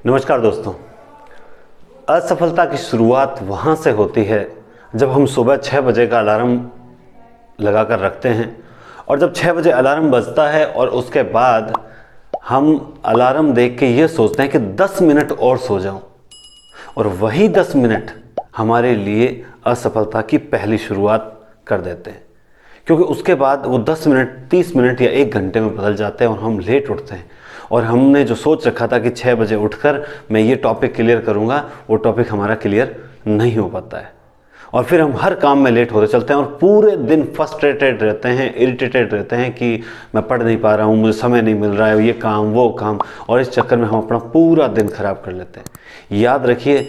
नमस्कार दोस्तों। असफलता की शुरुआत वहाँ से होती है जब हम सुबह 6 बजे का अलार्म लगा कर रखते हैं और जब 6 बजे अलार्म बजता है और उसके बाद हम अलार्म देख के ये सोचते हैं कि 10 मिनट और सो जाऊं, और वही 10 मिनट हमारे लिए असफलता की पहली शुरुआत कर देते हैं, क्योंकि उसके बाद वो 10 मिनट 30 मिनट या 1 घंटे में बदल जाते हैं और हम लेट उठते हैं और हमने जो सोच रखा था कि 6 बजे उठकर मैं ये टॉपिक क्लियर करूँगा, वो टॉपिक हमारा क्लियर नहीं हो पाता है और फिर हम हर काम में लेट होते चलते हैं और पूरे दिन फ्रस्ट्रेटेड रहते हैं, इरिटेटेड रहते हैं कि मैं पढ़ नहीं पा रहा हूँ, मुझे समय नहीं मिल रहा है, ये काम वो काम, और इस चक्कर में हम अपना पूरा दिन खराब कर लेते हैं। याद रखिए,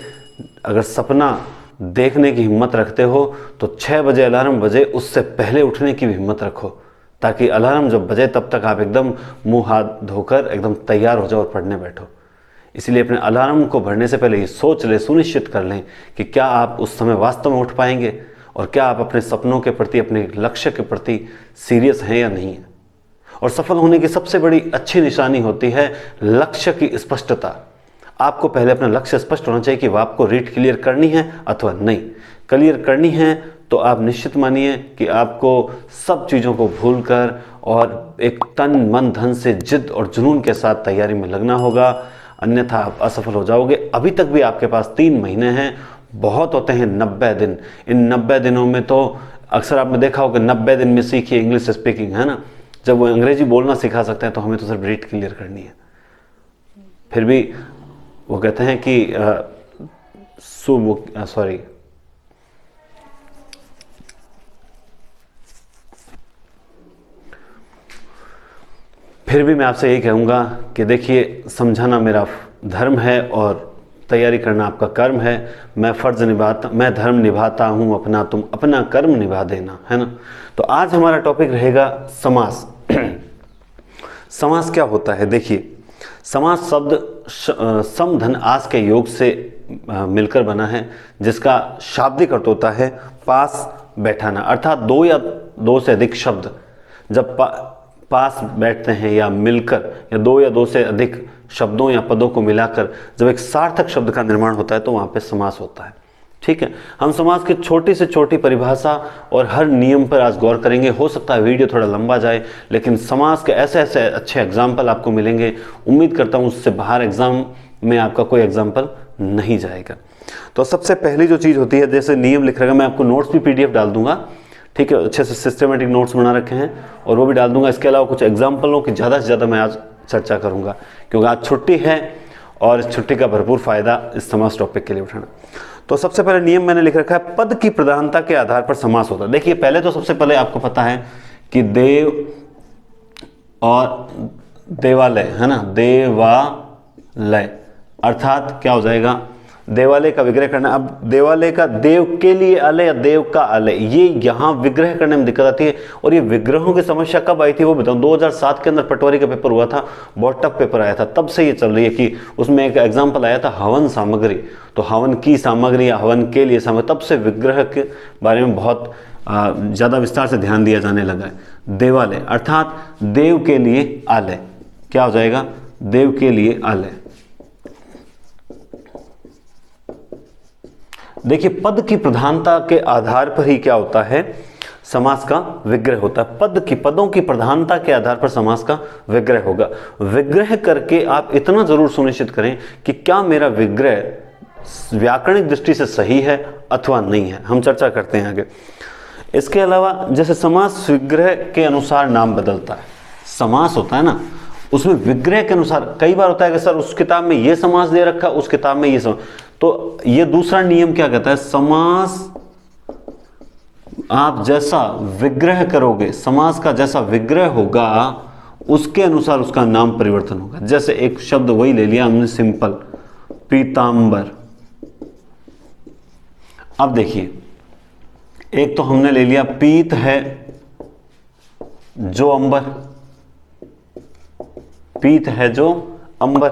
अगर सपना देखने की हिम्मत रखते हो तो 6 बजे अलार्म बजे उससे पहले उठने की भी हिम्मत रखो, ताकि अलार्म जब बजे तब तक आप एकदम मुंह हाथ धोकर एकदम तैयार हो जाओ और पढ़ने बैठो। इसलिए अपने अलार्म को भरने से पहले ये सोच लें, सुनिश्चित कर लें कि क्या आप उस समय वास्तव में उठ पाएंगे और क्या आप अपने सपनों के प्रति, अपने लक्ष्य के प्रति सीरियस हैं या नहीं है। और सफल होने की सबसे बड़ी अच्छी निशानी होती है लक्ष्य की स्पष्टता। आपको पहले अपना लक्ष्य स्पष्ट होना चाहिए कि वह आपको रीड क्लियर करनी है अथवा नहीं। क्लियर करनी है तो आप निश्चित मानिए कि आपको सब चीज़ों को भूलकर और एक तन मन धन से जिद और जुनून के साथ तैयारी में लगना होगा, अन्यथा आप असफल हो जाओगे। अभी तक भी आपके पास 3 महीने हैं, बहुत होते हैं 90 दिन। इन 90 दिनों में तो अक्सर आपने देखा होगा 90 दिन में सीखिए इंग्लिश स्पीकिंग, है ना। जब वो अंग्रेजी बोलना सिखा सकते हैं तो हमें तो सिर्फ रीड क्लियर करनी है। फिर भी वो कहते हैं कि फिर भी मैं आपसे यही कहूँगा कि देखिए, समझाना मेरा धर्म है और तैयारी करना आपका कर्म है। मैं धर्म निभाता हूँ अपना, तुम अपना कर्म निभा देना, है ना। तो आज हमारा टॉपिक रहेगा समास। समास क्या होता है? देखिए, समास शब्द सम धन आस के योग से मिलकर बना है, जिसका शाब्दिक अर्थ होता है पास बैठाना। अर्थात 2 या 2 से अधिक शब्द जब पास बैठते हैं या मिलकर, या 2 या 2 से अधिक शब्दों या पदों को मिलाकर जब एक सार्थक शब्द का निर्माण होता है तो वहाँ पे समास होता है। ठीक है, हम समास की छोटी से छोटी परिभाषा और हर नियम पर आज गौर करेंगे। हो सकता है वीडियो थोड़ा लंबा जाए, लेकिन समास के ऐसे ऐसे अच्छे एग्जाम्पल आपको मिलेंगे। उम्मीद करता हूँ उससे बाहर एग्जाम में आपका कोई एग्जाम्पल नहीं जाएगा। तो सबसे पहली जो चीज़ होती है, जैसे नियम लिख रहेगा, मैं आपको नोट्स भी PDF डाल दूंगा, ठीक है, अच्छे से सिस्टमेटिक नोट्स बना रखे हैं और वो भी डाल दूंगा। इसके अलावा कुछ एग्जाम्पलों की ज़्यादा से ज़्यादा मैं आज चर्चा करूंगा, क्योंकि आज छुट्टी है और इस छुट्टी का भरपूर फायदा इस समास टॉपिक के लिए उठाना। तो सबसे पहले नियम मैंने लिख रखा है, पद की प्रधानता के आधार पर समास होता है। देखिए, पहले तो सबसे पहले आपको पता है कि देव और देवालय, है ना, देवालय अर्थात क्या हो जाएगा, देवालय का विग्रह करना। अब देवालय का देव के लिए आलय या देव का आलय, ये यहाँ विग्रह करने में दिक्कत आती है। और ये विग्रहों की समस्या कब आई थी वो बताऊँ। 2007 के अंदर पटवारी का पेपर हुआ था, बहुत टफ पेपर आया था, तब से ये चल रही है कि उसमें एक एग्जाम्पल आया था हवन सामग्री, तो हवन की सामग्री या हवन के लिए सामग्री, तब से विग्रह के बारे में बहुत ज़्यादा विस्तार से ध्यान दिया जाने लगा है। देवालय अर्थात देव के लिए आलय, क्या हो जाएगा, देव के लिए आलय। देखिए, पद की प्रधानता के आधार पर ही क्या होता है, समास का विग्रह होता है। पदों की प्रधानता के आधार पर समास का विग्रह होगा। विग्रह करके आप इतना जरूर सुनिश्चित करें कि क्या मेरा विग्रह व्याकरणिक दृष्टि से सही है अथवा नहीं है। हम चर्चा करते हैं आगे। इसके अलावा जैसे समास विग्रह के अनुसार नाम बदलता है। समास होता है ना, उसमें विग्रह के अनुसार कई बार होता है कि सर उस किताब में ये समास दे रखा, उस किताब में ये समास, तो ये दूसरा नियम क्या कहता है, समास आप जैसा विग्रह करोगे, समास का जैसा विग्रह होगा उसके अनुसार उसका नाम परिवर्तन होगा। जैसे एक शब्द वही ले लिया हमने, सिंपल, पीतांबर। अब देखिए, एक तो हमने ले लिया पीत है जो अंबर, पीत है जो अंबर,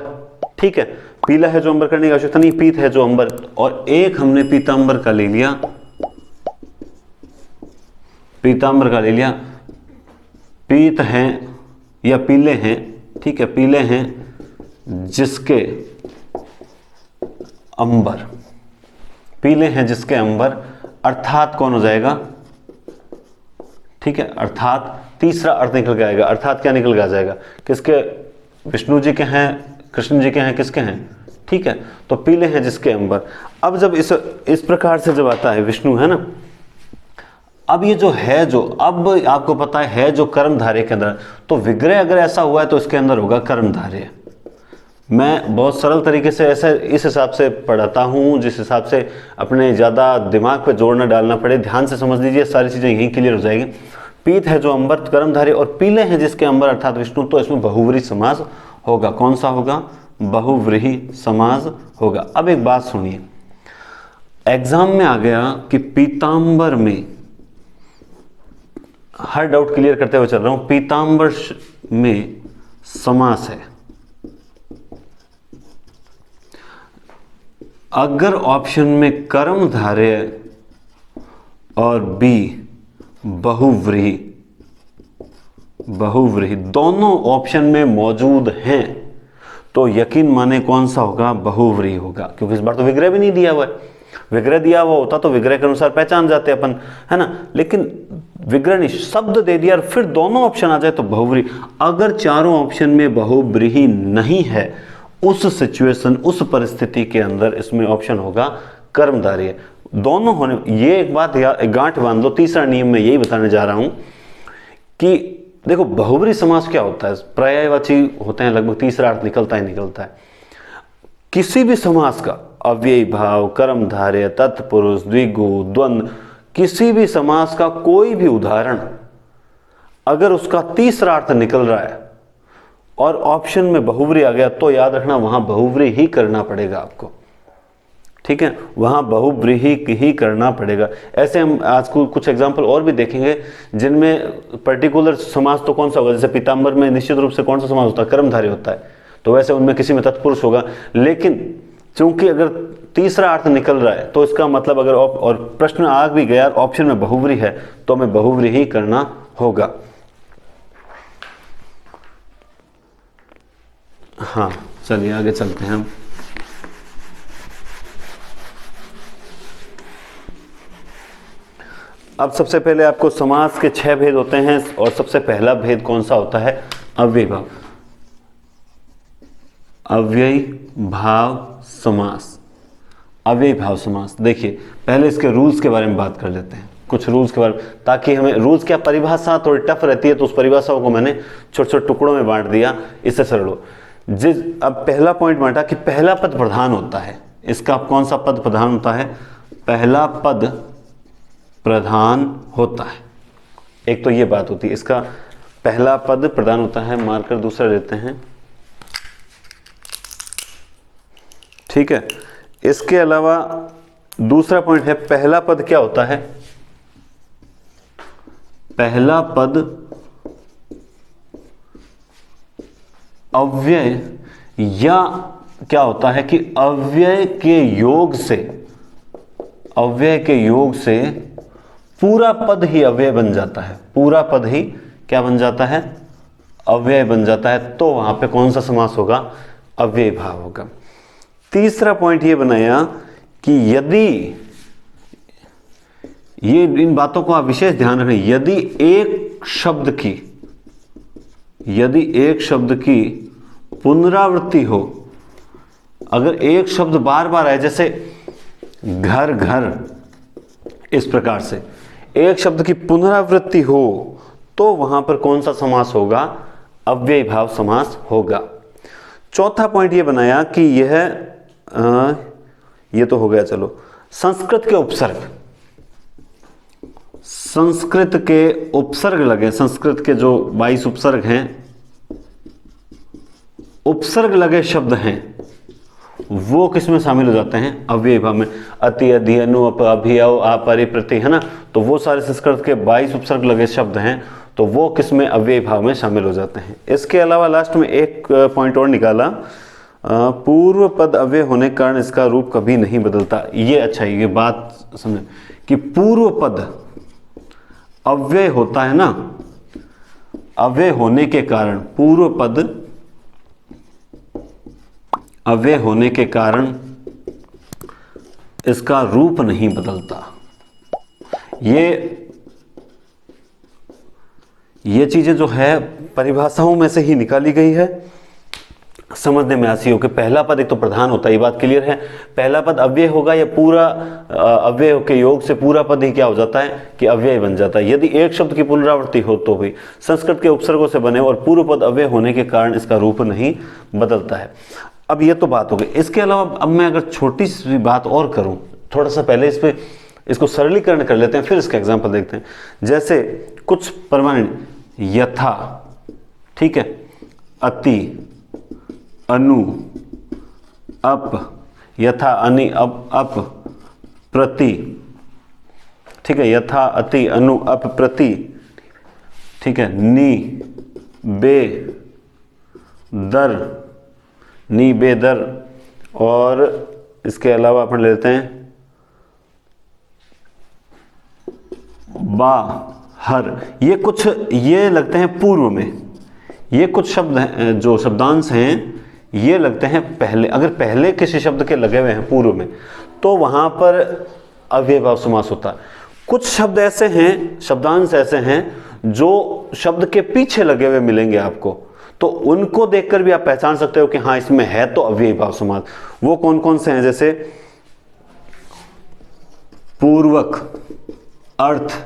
ठीक है, पीला है जो अंबर करने की आवश्यकता नहीं, पीत है जो अंबर। और एक हमने पीतांबर का ले लिया, पीतांबर का ले लिया, पीत हैं या पीले हैं, ठीक है, पीले हैं जिसके अंबर, पीले हैं जिसके अंबर, अर्थात कौन हो जाएगा, ठीक है, अर्थात तीसरा अर्थ निकल के आएगा। अर्थात क्या निकल के आ जाएगा, किसके, विष्णु जी के हैं, कृष्ण जी के हैं, किसके हैं, ठीक है, तो पीले हैं जिसके अंबर। अब जब इस प्रकार से जब आता है विष्णु, है ना, अब ये जो है, जो अब आपको पता है जो कर्मधारय के अंदर, तो विग्रह अगर ऐसा हुआ है तो इसके अंदर होगा कर्मधारय। मैं बहुत सरल तरीके से ऐसे इस हिसाब से पढ़ाता हूँ जिस हिसाब से अपने ज़्यादा दिमाग पे जोर न डालना पड़े, ध्यान से समझ लीजिए, सारी चीज़ें यहीं क्लियर हो जाएगी। पीत है जो अंबर कर्मधारय और पीले हैं जिसके अंबर अर्थात विष्णु, तो इसमें बहुव्रीहि समास होगा। कौन सा होगा, बहुव्रीहि समास होगा। अब एक बात सुनिए, एग्जाम में आ गया कि पीतांबर में, हर डाउट क्लियर करते हुए चल रहा हूं, पीतांबर में समास है, अगर ऑप्शन में कर्मधारय और बी बहुव्रीहि दोनों ऑप्शन में मौजूद हैं तो यकीन माने कौन सा होगा, बहुव्रीहि होगा, क्योंकि इस बार तो विग्रह भी नहीं दिया हुआ है। विग्रह दिया हुआ होता तो विग्रह के अनुसार पहचान जाते अपन, है ना, लेकिन विग्रह नहीं, शब्द दे दिया और फिर दोनों ऑप्शन आ जाए तो बहुव्रीहि। अगर चारों ऑप्शन में बहुव्रीहि नहीं है, उस सिचुएशन, उस परिस्थिति के अंदर इसमें ऑप्शन होगा कर्मधारय। दोनों होने, ये एक बात गांठ बांध लो, तीसरा नियम में यही बताने जा रहा हूं कि देखो बहुव्रीहि समास क्या होता है, पर्यायवाची होते हैं, लगभग तीसरा अर्थ निकलता ही निकलता है। किसी भी समास का अव्ययी भाव, कर्मधारय, तत्पुरुष, द्विगु, द्वंद्व, किसी भी समास का कोई भी उदाहरण अगर उसका तीसरा अर्थ निकल रहा है और ऑप्शन में बहुव्रीहि आ गया तो याद रखना वहां बहुव्रीहि ही करना पड़ेगा आपको, ठीक है, वहां बहुव्रीहि ही करना पड़ेगा। ऐसे हम आज कुछ एग्जांपल और भी देखेंगे जिनमें पर्टिकुलर समास तो कौन सा होगा, जैसे पीतांबर में निश्चित रूप से कौन सा समास होता है, कर्मधारय होता है, तो वैसे उनमें किसी में तत्पुरुष होगा। लेकिन चूंकि अगर तीसरा अर्थ निकल रहा है तो इसका मतलब अगर और प्रश्न आ भी गया ऑप्शन में बहुव्रीहि है तो हमें बहुव्रीहि ही करना होगा। हाँ चलिए आगे चलते हैं हम। अब सबसे पहले आपको समास के 6 भेद होते हैं और सबसे पहला भेद कौन सा होता है, अव्ययी भाव। अव्ययी भाव समास, अव्ययी भाव समास। देखिए पहले इसके रूल्स के बारे में बात कर लेते हैं, कुछ रूल्स के बारे में, ताकि हमें रूल्स क्या, परिभाषा थोड़ी टफ रहती है तो उस परिभाषाओं को मैंने छोटे छोटे टुकड़ों में बांट दिया, इससे सरल हो। अब पहला पॉइंट बांटा कि पहला पद प्रधान होता है, इसका कौन सा पद प्रधान होता है, पहला पद प्रधान होता है। एक तो ये बात होती है, इसका पहला पद प्रधान होता है, मार्कर दूसरा लेते हैं, ठीक है। इसके अलावा दूसरा पॉइंट है, पहला पद क्या होता है, पहला पद अव्यय या क्या होता है कि अव्यय के योग से, अव्यय के योग से पूरा पद ही अव्यय बन जाता है, पूरा पद ही क्या बन जाता है, अव्यय बन जाता है, तो वहां पे कौन सा समास होगा, अव्ययी भाव होगा। तीसरा पॉइंट ये बनाया कि यदि, ये इन बातों को आप विशेष ध्यान रखें, यदि एक शब्द की पुनरावृत्ति हो, अगर एक शब्द बार बार आए, जैसे घर घर, इस प्रकार से एक शब्द की पुनरावृत्ति हो तो वहां पर कौन सा समास होगा, अव्ययी भाव समास होगा। चौथा पॉइंट ये बनाया कि ये तो हो गया, चलो संस्कृत के उपसर्ग, संस्कृत के उपसर्ग लगे, संस्कृत के जो 22 उपसर्ग हैं, उपसर्ग लगे शब्द हैं, वो किस में शामिल हो जाते हैं, अव्ययी भाव में। अति, अधि, अनु, अप, अभियव, अपरि, प्रति, है ना, तो वो सारे संस्कृत के 22 उपसर्ग लगे शब्द हैं, तो वो किस में, अव्ययी भाव में शामिल हो जाते हैं। इसके अलावा लास्ट में एक पॉइंट और निकाला, पूर्व पद अव्यय होने के कारण इसका रूप कभी नहीं बदलता। ये अच्छा है, ये बात समझे कि पूर्व पद अव्यय होता है ना, अव्यय होने के कारण, पूर्व पद अव्यय होने के कारण इसका रूप नहीं बदलता। ये चीजें जो है परिभाषाओं में से ही निकाली गई है, समझने में आती हो कि पहला पद एक तो प्रधान होता है, ये बात क्लियर है। पहला पद अव्यय होगा या पूरा अव्यय के योग से पूरा पद ही क्या हो जाता है कि अव्यय बन जाता है। यदि एक शब्द की पुनरावृत्ति हो तो भी संस्कृत के उपसर्गों से बने और पूर्व पद अव्यय होने के कारण इसका रूप नहीं बदलता है। अब ये तो बात हो गई। इसके अलावा अब मैं अगर छोटी सी बात और करूं, थोड़ा सा पहले इसको सरलीकरण कर लेते हैं, फिर इसका एग्जाम्पल देखते हैं। जैसे कुछ परमानेंट, यथा, ठीक है, अति, अनु, अप, यथा, अनि, अप, प्रति, ठीक है, यथा, अति, अनु, अप, प्रति, ठीक है, नि, बे, दर, नी, बे, दर, और इसके अलावा अपन लेते हैं बा, हर। ये लगते हैं पूर्व में। ये कुछ शब्द हैं जो शब्दांश हैं, ये लगते हैं पहले। अगर पहले किसी शब्द के लगे हुए हैं पूर्व में तो वहां पर अव्ययभाव समास होता है। कुछ शब्द ऐसे हैं, शब्दांश ऐसे हैं जो शब्द के पीछे लगे हुए मिलेंगे आपको, तो उनको देखकर भी आप पहचान सकते हो कि हाँ इसमें है तो अव्ययभाव समास। वो कौन कौन से हैं? जैसे पूर्वक, अर्थ,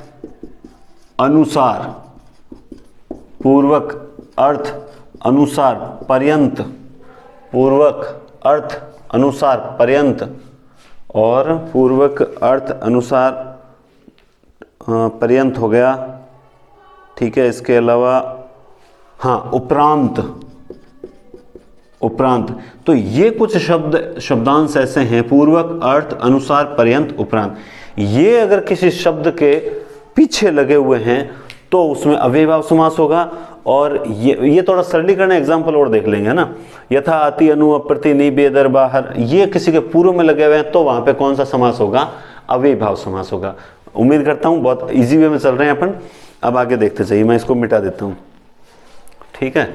अनुसार, पूर्वक, अर्थ, अनुसार, पर्यंत, पूर्वक, अर्थ, अनुसार, पर्यंत, और पूर्वक, अर्थ, अनुसार, पर्यंत हो गया, ठीक है। इसके अलावा हाँ, उपरांत, उपरांत। तो ये कुछ शब्दांश ऐसे हैं, पूर्वक, अर्थ, अनुसार, पर्यंत, उपरांत। ये अगर किसी शब्द के पीछे लगे हुए हैं तो उसमें अव्ययभाव समास होगा। और ये थोड़ा सरलीकरण एग्जाम्पल और देख लेंगे ना। यथा, अति, अनु, अप्रति, नि, बे, दर, बाहर, ये किसी के पूर्व में लगे हुए हैं तो वहां पे कौन सा समास होगा? अव्ययभाव समास होगा। उम्मीद करता हूं बहुत इजी वे में चल रहे हैं अपन। अब आगे देखते जाइए, मैं इसको मिटा देता हूं, ठीक है।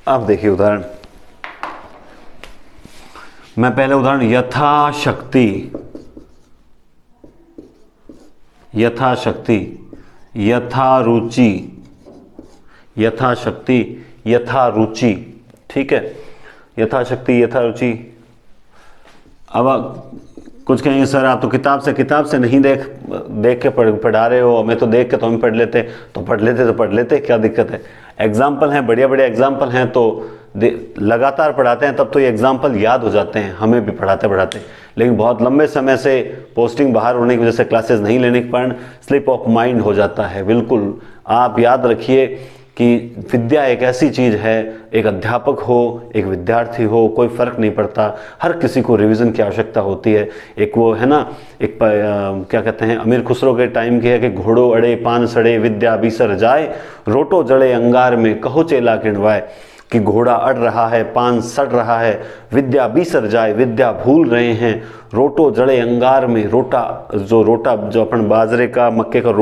अब देखिए उदाहरण, मैं पहले उदाहरण यथाशक्ति, यथाशक्ति, यथारुचि, यथाशक्ति, यथारुचि, ठीक है, यथाशक्ति, यथारुचि। अब कुछ कहेंगे सर आप तो किताब से नहीं देख के पढ़ा रहे हो, मैं तो देख के तो हम पढ़ लेते, क्या दिक्कत है? एग्जाम्पल हैं, बढ़िया बढ़िया एग्जाम्पल हैं तो लगातार पढ़ाते हैं, तब तो ये एग्जाम्पल याद हो जाते हैं हमें भी पढ़ाते। लेकिन बहुत लंबे समय से पोस्टिंग बाहर होने की वजह से क्लासेस नहीं लेने के कारण स्लिप ऑफ माइंड हो जाता है। बिल्कुल आप याद रखिए कि विद्या एक ऐसी चीज़ है, एक अध्यापक हो, एक विद्यार्थी हो, कोई फ़र्क नहीं पड़ता, हर किसी को रिवीजन की आवश्यकता होती है। एक वो है ना, एक क्या कहते हैं, अमीर खुसरो के टाइम की है कि घोड़ो अड़े पान सड़े विद्या बीसर जाए, रोटो जड़े अंगार में कहो चेला किणवाए। कि घोड़ा अड़ रहा है, पान सड़ रहा है, विद्या बीसर जाए, विद्या भूल रहे हैं, रोटो जड़े अंगार में, रोटा जो अपन बाजरे का मक्के का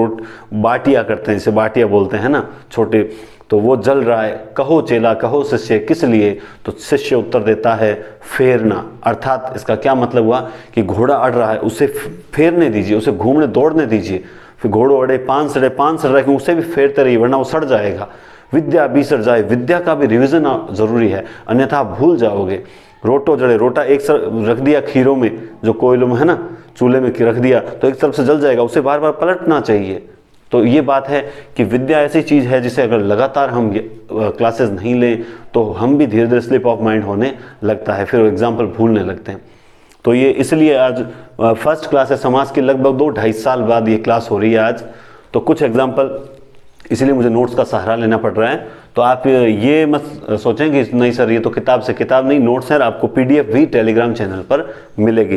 बाटिया करते हैं, इसे बाटिया बोलते हैं ना छोटे, तो वो जल रहा है, कहो चेला कहो शिष्य किस लिए? तो शिष्य उत्तर देता है फेरना। अर्थात इसका क्या मतलब हुआ कि घोड़ा अड़ रहा है, उसे फेरने दीजिए, उसे घूमने दौड़ने दीजिए। फिर घोड़ो अड़े पान सड़े क्योंकि उसे भी फेरते रहिए वरना वो सड़ जाएगा। विद्या बीसर जाए, विद्या का भी रिवीजन जरूरी है, अन्यथा भूल जाओगे। रोटो जड़े, रोटा एक रख दिया खीरों में, जो कोयलों में है ना, चूल्हे में रख दिया तो एक तरफ से जल जाएगा, उसे बार बार पलटना चाहिए। तो ये बात है कि विद्या ऐसी चीज़ है जिसे अगर लगातार हम क्लासेस नहीं लें तो हम भी धीरे धीरे स्लिप ऑफ माइंड होने लगता है, फिर एग्जाम्पल भूलने लगते हैं। तो ये इसलिए आज फर्स्ट क्लास है समाज की, लगभग 2-2.5 साल बाद ये क्लास हो रही है आज। तो कुछ एग्जाम्पल, इसलिए मुझे नोट्स का सहारा लेना पड़ रहा है। तो आप ये मत सोचें कि नहीं सर ये तो किताब नहीं, नोट्स है, आपको PDF भी टेलीग्राम चैनल पर मिलेगी।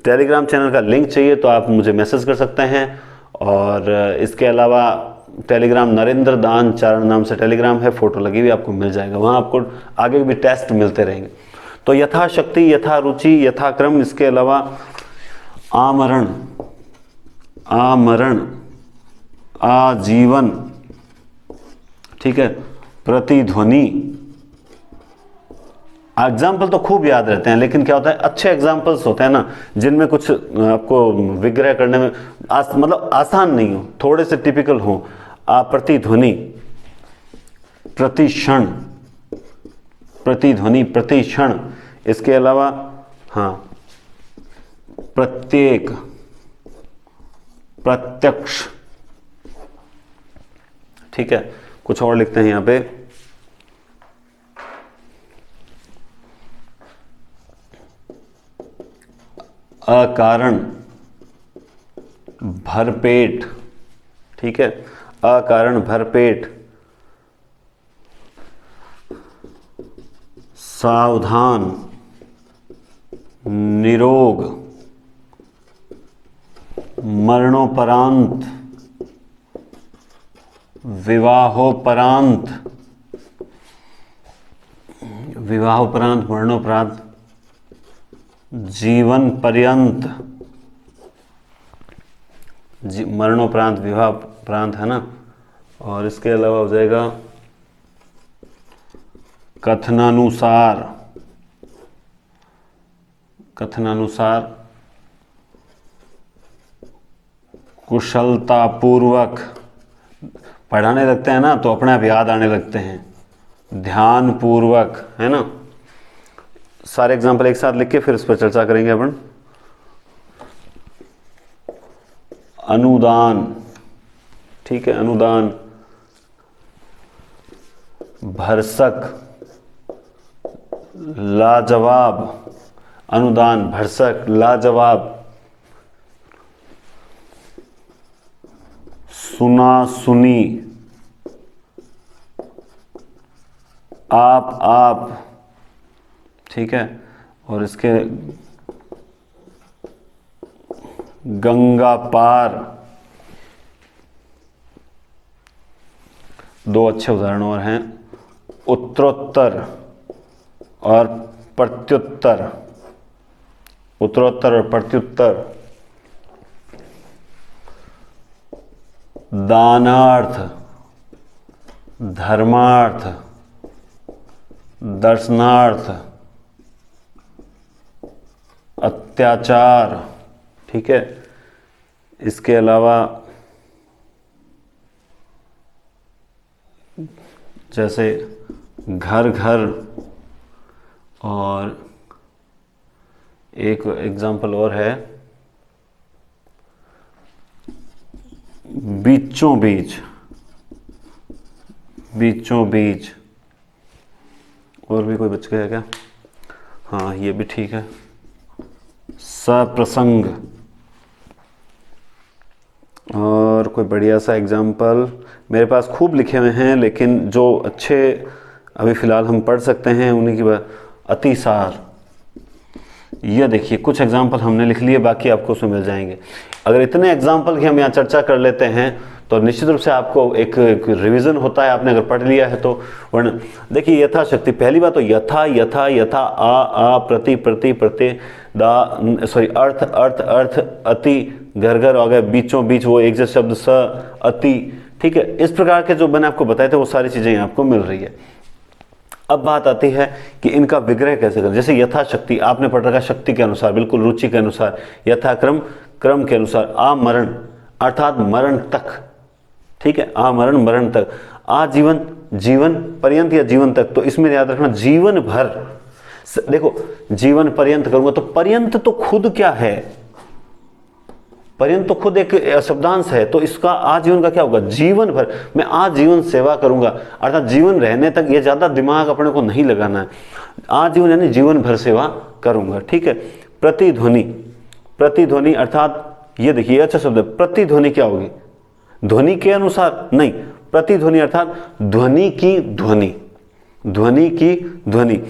टेलीग्राम चैनल का लिंक चाहिए तो आप मुझे मैसेज कर सकते हैं। और इसके अलावा टेलीग्राम नरेंद्र दान चारण नाम से टेलीग्राम है, फोटो लगी हुई आपको मिल जाएगा, वहाँ आपको आगे भी टेस्ट मिलते रहेंगे। तो यथाशक्ति, यथारुचि, यथाक्रम, इसके अलावा आमरण, आजीवन, ठीक है। प्रतिध्वनि, एग्जाम्पल तो खूब याद रहते हैं, लेकिन क्या होता है अच्छे एग्जाम्पल्स होते हैं ना जिनमें कुछ आपको विग्रह करने में मतलब आसान नहीं हो, थोड़े से टिपिकल हो। प्रतिध्वनि, प्रतिक्षण, प्रतिध्वनि प्रतिक्षण, इसके अलावा हाँ प्रत्येक, प्रत्यक्ष, ठीक है। कुछ और लिखते हैं यहां पे, अकारण, भरपेट, ठीक है, अकारण भरपेट, सावधान, निरोग, मरणोपरांत, विवाहोपरांत, विवाहोपरांत, मरणोपरांत, जीवन पर्यंत, मरणोपरांत, विवाहोपरांत है ना। और इसके अलावा हो जाएगा कथनानुसार, कथनानुसार, कुशलतापूर्वक, पढ़ाने लगते हैं ना तो अपने आप याद आने लगते हैं, ध्यान पूर्वक, है ना। सारे एग्जाम्पल एक साथ लिख के फिर इस पर चर्चा करेंगे अपन। अनुदान, ठीक है, अनुदान, भरसक, लाजवाब, अनुदान, भरसक, लाजवाब, सुना सुनी, आप, ठीक है। और इसके गंगा पार, दो अच्छे उदाहरण और हैं, उत्तरोत्तर और प्रत्युत्तर, उत्तरोत्तर और प्रत्युत्तर, दानार्थ, धर्मार्थ, दर्शनार्थ, अत्याचार, ठीक है। इसके अलावा जैसे घर घर, और एक एग्जाम्पल और है बीचों बीच, बीचों बीच। और भी कोई बच गया क्या? हाँ ये भी ठीक है, सप्रसंग। और कोई बढ़िया सा एग्जाम्पल मेरे पास खूब लिखे हुए हैं, लेकिन जो अच्छे अभी फ़िलहाल हम पढ़ सकते हैं उन्हीं की बात, अतिसार। ये देखिए कुछ एग्जाम्पल हमने लिख लिए, बाकी आपको उसमें मिल जाएंगे। अगर इतने एग्जाम्पल की हम यहाँ चर्चा कर लेते हैं तो निश्चित रूप से आपको एक रिवीजन होता है, आपने अगर पढ़ लिया है तो। वर्ण देखिए, यथाशक्ति, पहली बात तो यथा, यथा, यथा, आ, प्रति, प्रति, प्रति, दा, सॉरी, अर्थ, अर्थ, अर्थ, अति, घर घर आ गए, बीचों बीच वो एक जैसे शब्द, स, अति, ठीक है। इस प्रकार के जो मैंने आपको बताए थे वो सारी चीज़ें यहाँ आपको मिल रही है। अब बात आती है कि इनका विग्रह कैसे करें। जैसे यथाशक्ति आपने पढ़ रखा, शक्ति के अनुसार, बिल्कुल रुचि के अनुसार, यथाक्रम, क्रम के अनुसार, आमरण अर्थात मरण तक, ठीक है, आमरण मरण तक, आजीवन जीवन पर्यंत या जीवन तक। तो इसमें याद रखना जीवन भर, देखो जीवन पर्यंत करूंगा तो पर्यंत तो खुद क्या है, पर्यंत तो खुद एक शब्दांश है, तो इसका आजीवन का क्या होगा, जीवन भर। मैं आजीवन सेवा करूंगा अर्थात जीवन रहने तक, ये ज्यादा दिमाग अपने को नहीं लगाना है, आजीवन यानी जीवन भर सेवा करूंगा, ठीक है। प्रतिध्वनि, प्रतिध्वनि अर्थात ये देखिए अच्छा शब्द है, प्रतिध्वनि क्या होगी, ध्वनि के अनुसार नहीं, प्रतिध्वनि अर्थात ध्वनि की ध्वनि, ध्वनि की ध्वनि।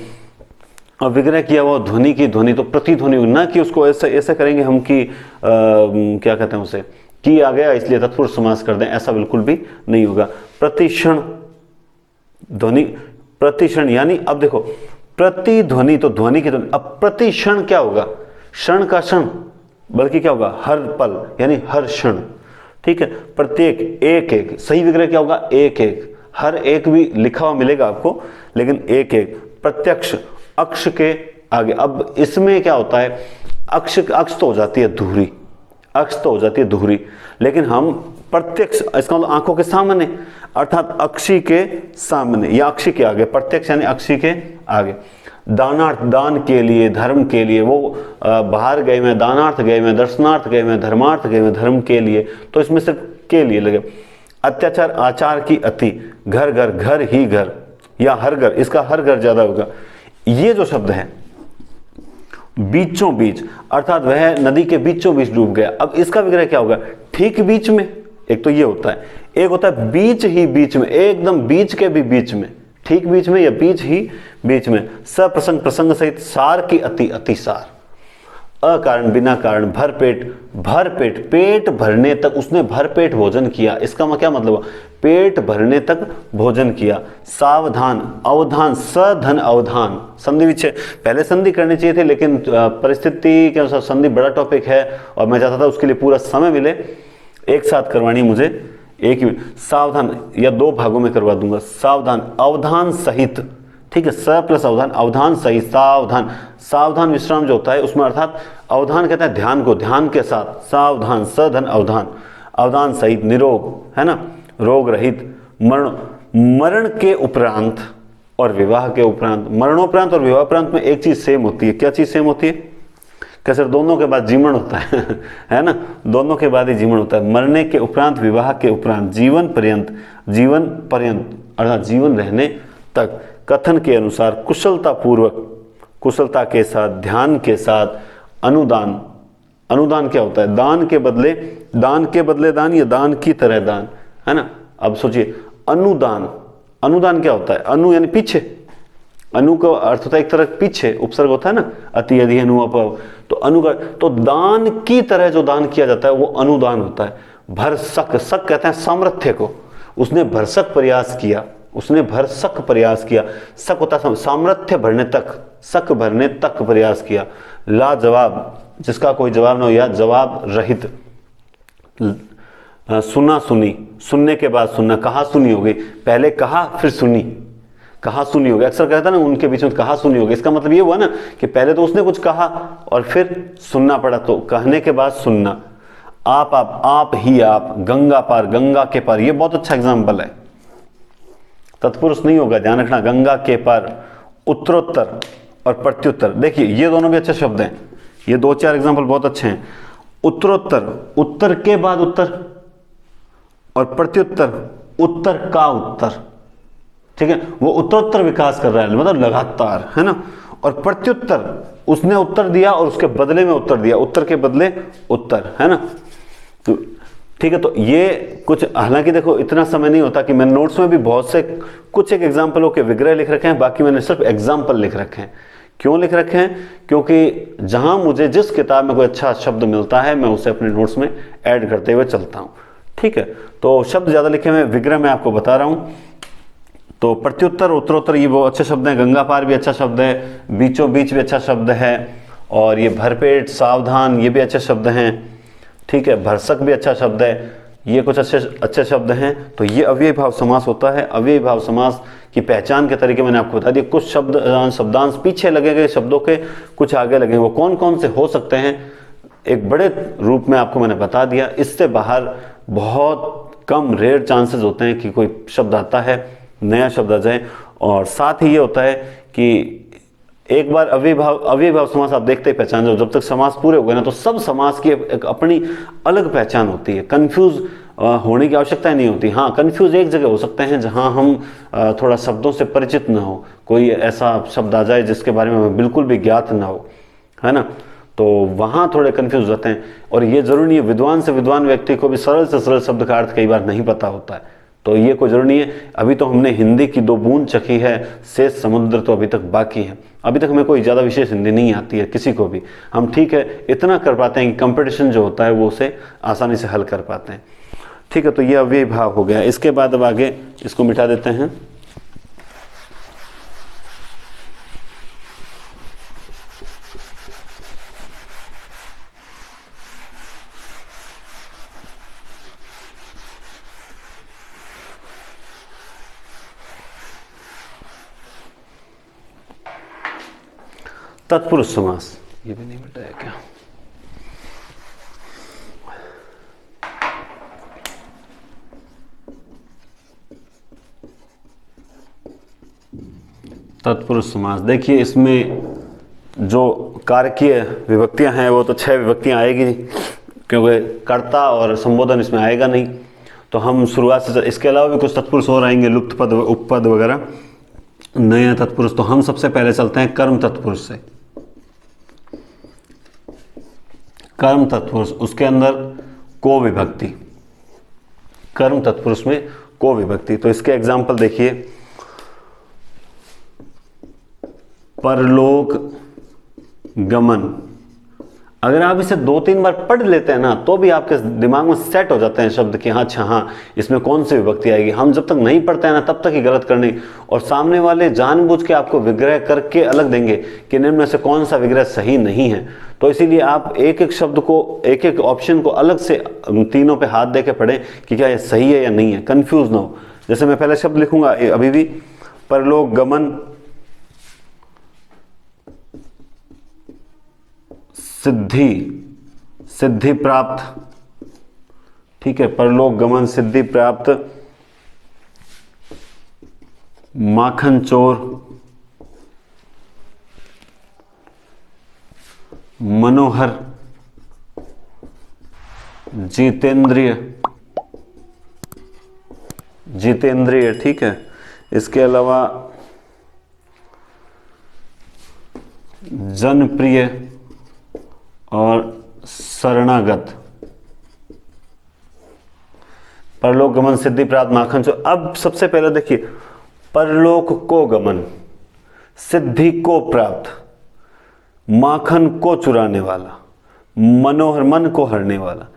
अब विग्रह किया हुआ ध्वनि की ध्वनि, तो प्रतिध्वनि, ना कि उसको ऐसे ऐसे करेंगे हम कि क्या कहते हैं उसे, कि आ गया इसलिए तत्पुरुष समास कर दें, ऐसा बिल्कुल भी नहीं होगा। प्रतिक्षण ध्वनि, प्रतिक्षण यानी अब देखो प्रतिध्वनि तो ध्वनि की ध्वनि, अब प्रतिक्षण क्या होगा, क्षण का क्षण, बल्कि क्या होगा हर पल यानी हर क्षण, ठीक है। प्रत्येक, एक एक, सही विग्रह क्या होगा, एक एक, हर एक भी लिखा हुआ मिलेगा आपको, लेकिन एक एक प्रत्यक्ष अक्ष के आगे। अब इसमें क्या होता है, अक्ष तो हो जाती है धुरी, अक्ष तो हो जाती है धुरी, लेकिन हम प्रत्यक्ष, इसका मतलब आंखों के सामने, अर्थात अक्षी के सामने या अक्षी के आगे, प्रत्यक्ष यानी अक्षी के आगे। दानार्थ, दान के लिए, धर्म के लिए, वो बाहर गए मैं, दानार्थ गए मैं, दर्शनार्थ गए मैं, धर्मार्थ गए मैं, धर्म के लिए, तो इसमें सिर्फ के लिए लगे। अत्याचार, आचार की अति, घर घर, घर ही घर या हर घर, इसका हर घर ज्यादा होगा। ये जो शब्द है बीचों बीच, अर्थात वह नदी के बीचों बीच डूब गया। अब इसका विग्रह क्या होगा, ठीक बीच में, एक तो ये होता है, एक होता है बीच ही बीच में, एकदम बीच के भी बीच में, ठीक बीच में या बीच ही बीच में। सप्रसंग, प्रसंग सहित, सार की अति, अतिसार, अकारण, बिना कारण, भर पेट, भर पेट, पेट भरने तक उसने भर पेट भोजन किया। इसका क्या मतलब हुआ, पेट भरने तक भोजन किया। सावधान, अवधान, सधन अवधान, संधि विच्छेद, पहले संधि करनी चाहिए थी, लेकिन परिस्थिति के अनुसार संधि बड़ा टॉपिक है और मैं चाहता था उसके लिए पूरा समय मिले, एक साथ करवानी मुझे, एक ही। सावधान या दो भागों में करवा दूंगा। सावधान, अवधान सहित, ठीक है, स प्लस अवधान, अवधान सहित, सावधान। सावधान विश्राम जो होता है उसमें, अर्थात अवधान कहता है ध्यान को, ध्यान के साथ, सावधान, सधन अवधान, अवधान सहित, निरोग, है ना, रोग रहित, मरण, मरण के उपरांत और विवाह के उपरांत। मरणोपरांत और विवाहोपरांत में एक चीज सेम होती है। क्या चीज सेम होती है, कैसे, दोनों के बाद जीवन होता है ना, दोनों के बाद ही जीवन होता है। मरने के उपरांत, विवाह के उपरांत, जीवन पर्यंत, जीवन पर्यंत अर्थात जीवन रहने तक। कथन के अनुसार कुशलता पूर्वक, कुशलता के साथ, ध्यान के साथ, अनुदान। अनुदान क्या होता है, दान के बदले, दान के बदले दान या दान की तरह दान, है ना। अब सोचिए, अनुदान, अनुदान क्या होता है, अनु यानी पीछे, अनु का अर्थ होता है एक तरह पीछे, उपसर्ग होता है ना, अति, अधि, अनु, अपव, तो अनु का, तो दान की तरह जो दान किया जाता है वो अनुदान होता है। भरसक, सक कहते हैं सामर्थ्य को, उसने भरसक प्रयास किया, उसने भरसक प्रयास किया। सक होता है सामर्थ्य भरने तक, सक भरने तक प्रयास किया। लाजवाब, जिसका कोई जवाब न हो या जवाब रहित। सुना सुनी, सुनने के बाद सुनना, कहा सुनी हो गई, पहले कहा फिर सुनी, कहा सुनी हो गई। अक्सर कहता है ना उनके बीच में कहा सुनी हो गई, इसका मतलब ये हुआ ना कि पहले तो उसने कुछ कहा और फिर सुनना पड़ा, तो कहने के बाद सुनना। आप ही आप, गंगा पार, गंगा के पार, ये बहुत अच्छा एग्जाम्पल है, तत्पुरुष नहीं होगा, ध्यान रखना, गंगा के पार। उत्तरोत्तर और प्रत्युत्तर, देखिए ये दोनों भी अच्छे शब्द हैं, ये दो चार एग्जाम्पल बहुत अच्छे हैं। उत्तरोत्तर, उत्तर के बाद उत्तर, और प्रत्युत्तर, उत्तर का उत्तर, ठीक है, वो उत्तरोत्तर विकास कर रहा है, मतलब लगातार, है ना। और प्रत्युत्तर, उसने उत्तर दिया और उसके बदले में उत्तर दिया, उत्तर के बदले उत्तर, है ना। तो ठीक है, तो ये कुछ, हालांकि देखो इतना समय नहीं होता कि मैं नोट्स में भी बहुत से कुछ एक एग्जाम्पलों के विग्रह लिख रखे हैं, बाकी मैंने सिर्फ एग्जाम्पल लिख रखे हैं। क्यों लिख रखे हैं, क्योंकि जहां मुझे जिस किताब में कोई अच्छा शब्द मिलता है मैं उसे अपने नोट्स में ऐड करते हुए चलता हूं, ठीक है। तो शब्द ज्यादा लिखे हुए, विग्रह मैं आपको बता रहा हूं। तो प्रत्युत्तर, उत्तरोत्तर, ये बहुत अच्छे शब्द हैं। गंगा पार भी अच्छा शब्द है, बीचों बीच भी अच्छा शब्द है, और ये भरपेट, सावधान, ये भी अच्छे शब्द हैं, ठीक है। भरसक भी अच्छा शब्द है, ये कुछ अच्छे शब्द हैं। तो ये अव्ययी भाव समास होता है। अव्ययी भाव समास की पहचान के तरीके मैंने आपको बता दिए। कुछ शब्दांश पीछे लगेंगे शब्दों के, कुछ आगे लगेंगे, वो कौन कौन से हो सकते हैं एक बड़े रूप में आपको मैंने बता दिया। इससे बाहर बहुत कम, रेयर चांसेस होते हैं कि कोई शब्द आता है, नया शब्द आ जाए। और साथ ही ये होता है कि एक बार अव्ययी भाव समास आप देखते ही पहचान जाओ। जब तक समास पूरे हो गए ना, तो सब समास की एक अपनी अलग पहचान होती है। कंफ्यूज होने की आवश्यकता नहीं होती। हाँ, कंफ्यूज एक जगह हो सकते हैं जहां हम थोड़ा शब्दों से परिचित ना हो, कोई ऐसा शब्द आ जाए जिसके बारे में हमें बिल्कुल भी ज्ञात ना हो, है ना, तो वहां थोड़े कंफ्यूज होते हैं। और ये जरूरी नहीं है, विद्वान से विद्वान व्यक्ति को भी सरल से सरल शब्द का अर्थ कई बार नहीं पता होता है, तो ये कोई जरूरी नहीं है। अभी तो हमने हिंदी की 2 बूंद चखी है, शेष समुद्र तो अभी तक बाकी है। अभी तक हमें कोई ज़्यादा विशेष हिंदी नहीं आती है किसी को भी। हम ठीक है इतना कर पाते हैं कि कंपटीशन जो होता है वो उसे आसानी से हल कर पाते हैं, ठीक है। तो ये अव्ययी भाव हो गया। इसके बाद अब आगे इसको मिटा देते हैं। तत्पुरुष समास, ये भी नहीं मिटाया क्या? तत्पुरुष समास, देखिए इसमें जो कारकीय विभक्तियां हैं वो तो 6 विभक्तियां आएगी, क्योंकि कर्ता और संबोधन इसमें आएगा नहीं। तो हम शुरुआत से, इसके अलावा भी कुछ तत्पुरुष और आएंगे, लुप्त पद, उपपद वगैरह, नए तत्पुरुष। तो हम सबसे पहले चलते हैं कर्म तत्पुरुष से। कर्म तत्पुरुष, उसके अंदर को विभक्ति, कर्म तत्पुरुष में को विभक्ति। तो इसके एग्जाम्पल देखिए, परलोक गमन। अगर आप इसे 2-3 बार पढ़ लेते हैं ना, तो भी आपके दिमाग में सेट हो जाते हैं शब्द कि हाँ, अच्छा हाँ, इसमें कौन सी विभक्ति आएगी। हम जब तक नहीं पढ़ते हैं ना, तब तक ही गलत करने, और सामने वाले जानबूझ के आपको विग्रह करके अलग देंगे कि निम्न में से कौन सा विग्रह सही नहीं है। तो इसीलिए आप एक एक शब्द को, एक एक ऑप्शन को अलग से तीनों पे हाथ दे के पढ़ें कि क्या ये सही है या नहीं है, कंफ्यूज ना हो। जैसे मैं पहले शब्द लिखूंगा अभी भी, परलोक गमन, सिद्धि, सिद्धि प्राप्त, ठीक है, परलोक गमन, सिद्धि प्राप्त, माखन चोर, मनोहर, जितेंद्रिय, जितेंद्रिय, ठीक है। इसके अलावा जनप्रिय और शरणागत, परलोक गमन, सिद्धि प्राप्त, माखन चोर। अब सबसे पहले देखिए, परलोक को गमन, सिद्धि को प्राप्त, माखन को चुराने वाला, मनोहर मन को हरने वाला,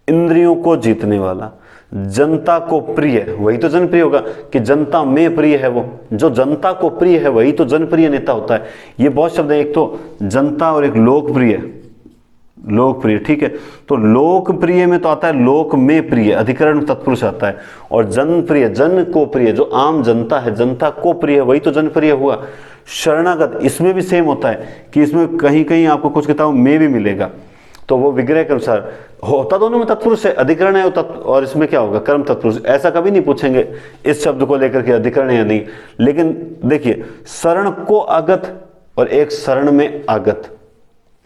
इंद्रियों को जीतने वाला, जनता को प्रिय, वही तो जनप्रिय होगा कि जनता में प्रिय है वो, जो जनता को प्रिय है वही तो जनप्रिय नेता होता है। ये बहुत शब्द है, एक तो जनता और एक लोकप्रिय, लोकप्रिय, ठीक है। तो लोकप्रिय में तो आता है लोक में प्रिय, अधिकरण तत्पुरुष आता है, और जनप्रिय, जन को प्रिय, जो आम जनता है, जनता को प्रिय, वही तो जनप्रिय हुआ। शरणागत, इसमें भी सेम होता है कि इसमें कहीं कहीं आपको कुछ किताबों में भी मिलेगा, तो वो विग्रह के अनुसार होता, दोनों में तत्पुरुष है, अधिकरण है और इसमें क्या होगा, कर्म तत्पुरुष। ऐसा कभी नहीं पूछेंगे इस शब्द को लेकर के अधिकरण है या नहीं। लेकिन देखिए, शरण को आगत और एक शरण में आगत,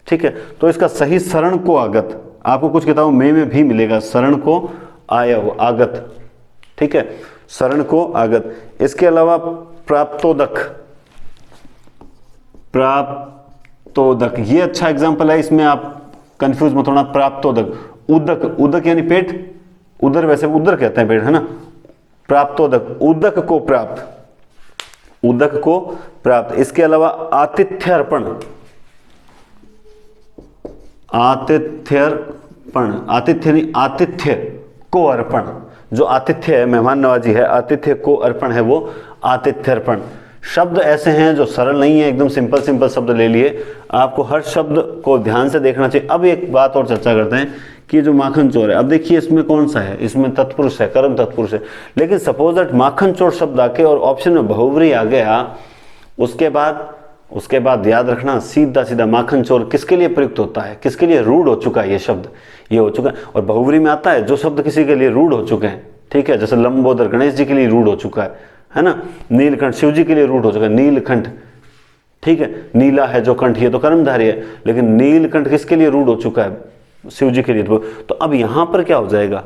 ठीक है। तो इसका सही शरण को आगत आपको कुछ किताबों में भी मिलेगा, शरण को आया हो, आगत, ठीक है, शरण को आगत। इसके अलावा प्राप्तोदक, प्राप्तोदक, ये अच्छा एग्जांपल है, इसमें आप कंफ्यूज मत होना। प्राप्तोदक, उदक, उदक यानी पेट, उदर वैसे उदर कहते हैं पेट, है ना। प्राप्तोदक, उदक को प्राप्त, उदक को प्राप्त। इसके अलावा आतिथ्यार्पण, आतिथ्यार्पण, आतिथ्य नहीं, आतिथ्य को अर्पण, जो आतिथ्य है, मेहमान नवाजी है, आतिथ्य को अर्पण है वो आतिथ्यार्पण। शब्द ऐसे हैं जो सरल नहीं है, एकदम सिंपल सिंपल शब्द ले लिए, आपको हर शब्द को ध्यान से देखना चाहिए। अब एक बात और चर्चा करते हैं कि जो माखन चोर है, अब देखिए इसमें कौन सा है, इसमें तत्पुरुष है, कर्म तत्पुरुष है। लेकिन सपोज दैट माखन चोर शब्द आके और ऑप्शन में बहुव्रीहि आ गया, उसके बाद याद रखना, सीधा सीधा माखन चोर किसके लिए प्रयुक्त होता है, किसके लिए रूढ़ हो चुका है ये शब्द, ये हो चुका है। और बहुव्रीहि में आता है जो शब्द किसी के लिए रूढ़ हो चुके हैं, ठीक है, जैसे लंबोदर गणेश जी के लिए रूढ़ हो चुका है ना। नीलकंठ शिव जी के लिए रूढ़ हो चुका है, नीलकंठ, ठीक है। नीला है जो कंठ, ये तो कर्मधारी है, लेकिन नीलकंठ किसके लिए रूढ़ हो चुका है, शिव जी के लिए। तो अब यहां पर क्या हो जाएगा,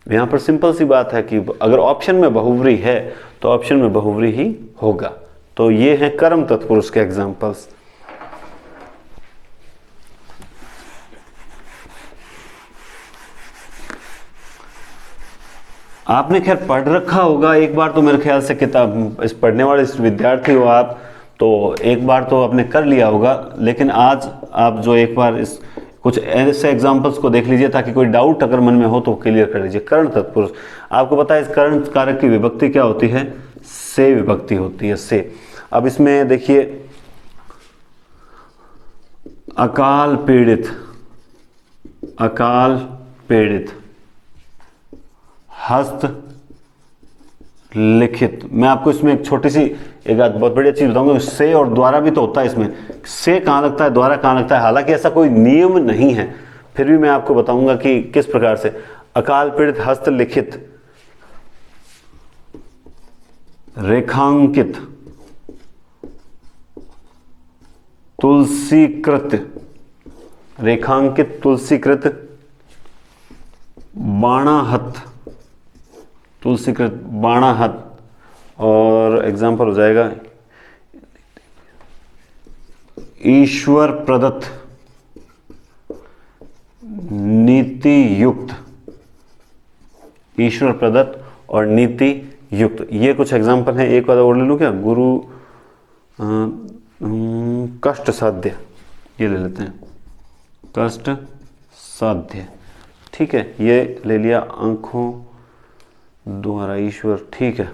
यहां पर सिंपल सी बात है कि अगर ऑप्शन में बहुव्रीहि है तो ऑप्शन में बहुव्रीहि ही होगा। तो ये है कर्म तत्पुरुष के एग्जांपल्स। आपने खैर पढ़ रखा होगा एक बार तो, मेरे ख्याल से किताब, इस पढ़ने वाले विद्यार्थी हो आप, तो एक बार तो आपने कर लिया होगा। लेकिन आज आप जो एक बार इस कुछ ऐसे एग्जांपल्स को देख लीजिए, ताकि कोई डाउट अगर मन में हो तो क्लियर कर लीजिए। कर्ण तत्पुरुष, आपको पता है इस कर्ण कारक की विभक्ति क्या होती है, से विभक्ति होती है, से। अब इसमें देखिए, अकाल पीड़ित, अकाल पीड़ित, हस्त लिखित। मैं आपको इसमें एक छोटी सी एक बहुत बढ़िया चीज़ बताऊंगा, से और द्वारा भी तो होता है इसमें, से कहाँ लगता है, द्वारा कहाँ लगता है। हालांकि ऐसा कोई नियम नहीं है, फिर भी मैं आपको बताऊंगा कि किस प्रकार से। अकाल पीड़ित, हस्तलिखित, रेखांकित, तुलसीकृत, रेखांकित, तुलसीकृत, बाणाहत, तुलसीकृत, बाणाहत, और एग्जाम्पल हो जाएगा ईश्वर प्रदत्त, नीति युक्त, ईश्वर प्रदत्त और नीति युक्त। ये कुछ एग्जाम्पल हैं। एक और ले लूँ क्या, गुरु कष्ट साध्य, ये ले लेते हैं, कष्ट साध्य, ठीक है, ये ले लिया। आंखों द्वारा ईश्वर, ठीक है।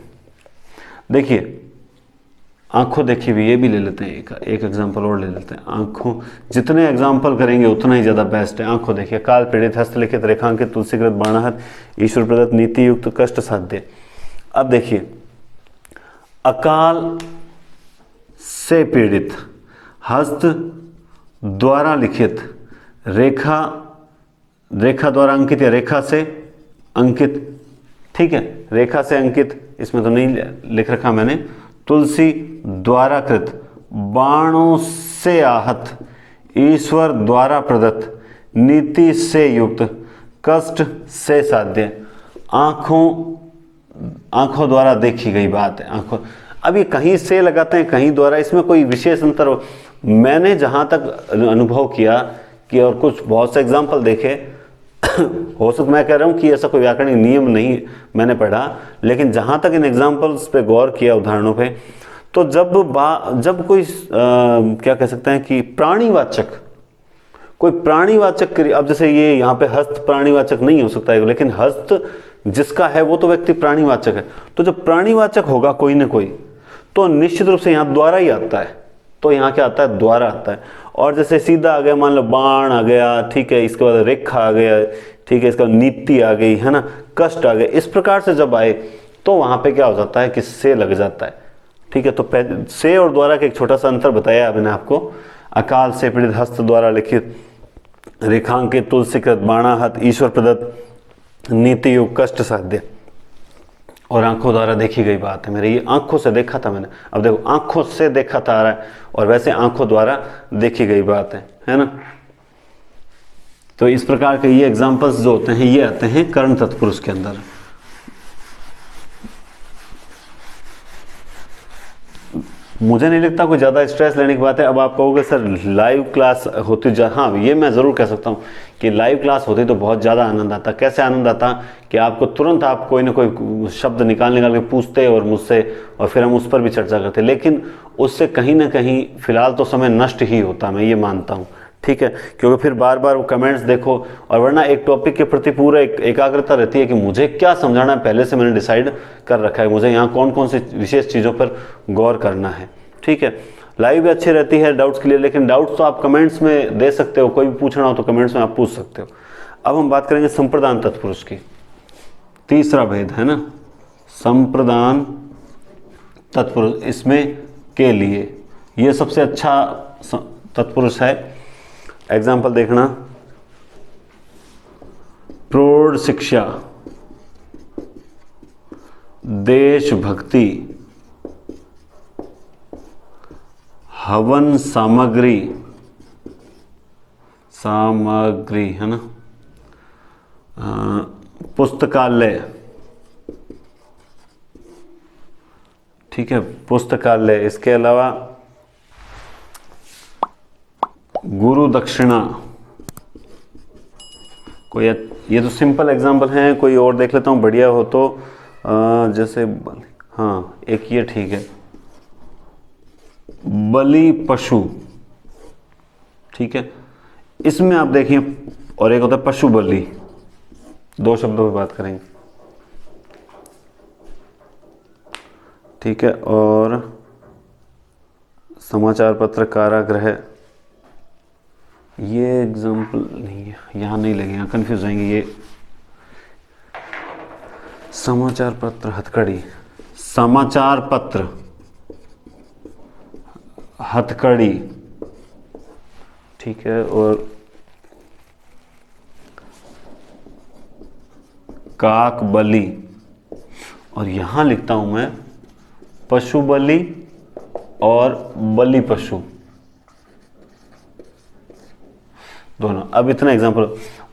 देखिए आंखों देखी भी, ये भी ले लेते हैं, एक एग्जाम्पल और ले लेते हैं। आंखों, जितने एग्जाम्पल करेंगे उतना ही ज़्यादा बेस्ट है। आंखों देखिए, काल पीड़ित, हस्तलिखित, रेखांकित, तुलसीकृत, बाणाहत, ईश्वर प्रदत्त, नीति युक्त, कष्ट साध्य। अब देखिए अकाल से पीड़ित, हस्त द्वारा लिखित, रेखा, रेखा द्वारा अंकित या रेखा से अंकित, ठीक है, रेखा से अंकित, इसमें तो नहीं लिख रखा मैंने। तुलसी द्वारा कृत, बाणों से आहत, ईश्वर द्वारा प्रदत्त, नीति से युक्त, कष्ट से साध्य। आंखों द्वारा देखी गई बात है। आंखों, अब ये कहीं से लगाते हैं, कहीं द्वारा, इसमें कोई विशेष अंतर हो। मैंने जहाँ तक अनुभव किया कि और कुछ बहुत से एग्जाम्पल देखे, हो सकता, मैं कह रहा हूँ कि ऐसा कोई व्याकरणिक नियम नहीं मैंने पढ़ा, लेकिन जहाँ तक इन एग्जाम्पल्स पे गौर किया, उदाहरणों पे, तो जब कोई क्या कह सकते हैं कि प्राणीवाचक, कोई प्राणीवाचक, अब जैसे ये यहाँ पे हस्त प्राणीवाचक नहीं हो सकता है, लेकिन हस्त जिसका है वो तो व्यक्ति प्राणीवाचक है। तो जब प्राणीवाचक होगा कोई ना कोई, तो निश्चित रूप से यहाँ द्वारा ही आता है। तो यहाँ क्या आता है, द्वारा आता है। और जैसे सीधा आ गया, मान लो बाण आ गया, ठीक है, इसके बाद रेखा आ गया, ठीक है, इसका नीति आ गई, है ना, कष्ट आ गया, इस प्रकार से जब आए तो वहाँ पे क्या हो जाता है कि से लग जाता है, ठीक है। तो से और द्वारा का एक छोटा सा अंतर बताया मैंने आपको। अकाल से पीड़ित, हस्त द्वारा लिखित, रेखांकित, तुलसीकृत, बाणाहत, ईश्वर प्रदत्त, नीति युक्त, कष्ट साध्य, और आंखों द्वारा देखी गई बात है। मेरे ये आंखों से देखा था मैंने, अब देखो आंखों से देखा था आ रहा है, और वैसे आंखों द्वारा देखी गई बात है ना। तो इस प्रकार के ये एग्जाम्पल्स जो होते हैं, ये आते हैं कर्ण तत्पुरुष के अंदर। मुझे नहीं लगता कोई ज़्यादा स्ट्रेस लेने की बात है। अब आप कहोगे सर लाइव क्लास होती, हाँ ये मैं ज़रूर कह सकता हूँ कि लाइव क्लास होती तो बहुत ज़्यादा आनंद आता। कैसे आनंद आता कि आपको तुरंत आप कोई ना कोई शब्द निकाल के पूछते और मुझसे, और फिर हम उस पर भी चर्चा करते। लेकिन उससे कहीं ना कहीं फ़िलहाल तो समय नष्ट ही होता, मैं ये मानता हूँ, ठीक है, क्योंकि फिर बार बार वो कमेंट्स देखो, और वरना एक टॉपिक के प्रति पूरा एकाग्रता रहती है कि मुझे क्या समझाना है, पहले से मैंने डिसाइड कर रखा है, मुझे यहाँ कौन कौन सी विशेष चीज़ों पर गौर करना है, ठीक है। लाइव भी अच्छी रहती है डाउट्स के लिए, लेकिन डाउट्स तो आप कमेंट्स में दे सकते हो, कोई भी पूछना हो तो कमेंट्स में आप पूछ सकते हो। अब हम बात करेंगे संप्रदान तत्पुरुष की, तीसरा भेद है ना, संप्रदान तत्पुरुष। इसमें के लिए ये सबसे अच्छा तत्पुरुष है। एग्जाम्पल देखना, प्रौढ़ शिक्षा, देशभक्ति, हवन सामग्री, है ना, पुस्तकालय, ठीक है, पुस्तकालय। इसके अलावा गुरु दक्षिणा। कोई, ये तो सिंपल एग्जांपल हैं, कोई और देख लेता हूँ बढ़िया हो तो, जैसे हाँ एक ये ठीक है, बलि पशु, ठीक है, इसमें आप देखिए, और एक होता है पशु बलि, दो शब्दों पे बात करेंगे, ठीक है। और समाचार पत्र, कारागृह, ये एग्जाम्पल नहीं है, यहाँ नहीं लगे, यहाँ कन्फ्यूज जाएंगे। ये समाचार पत्र, हथकड़ी, समाचार पत्र, हथकड़ी, ठीक है, और काक बलि, और यहां लिखता हूं मैं पशु बलि और बलि पशु दोनों। अब इतना एग्जांपल,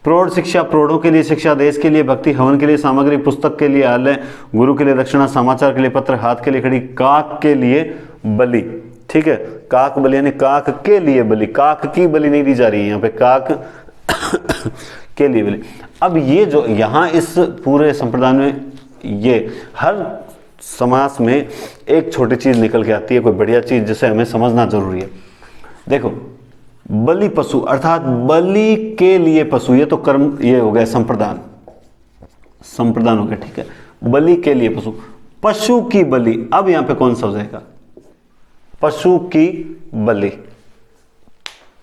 प्रौढ़ शिक्षा, प्रौढ़ों के लिए शिक्षा, देश के लिए भक्ति, हवन के लिए सामग्री, पुस्तक के लिए आलय, गुरु के लिए दक्षिणा, समाचार के लिए पत्र, हाथ के लिए खड़ी, काक के लिए बलि, ठीक है। काक बलि यानी काक के लिए बलि, काक की बलि नहीं दी जा रही है यहाँ पे, काक के लिए बलि। अब ये जो यहाँ इस पूरे संप्रदाय में ये हर समास में एक छोटी चीज निकल के आती है, कोई बढ़िया चीज जिसे हमें समझना जरूरी है। देखो, बलि पशु अर्थात बलि के लिए पशु, ये तो कर्म, ये हो गया संप्रदान, संप्रदान हो गया, ठीक है। बलि के लिए पशु, पशु की बलि, अब यहां पे कौन सा हो जाएगा, पशु की बलि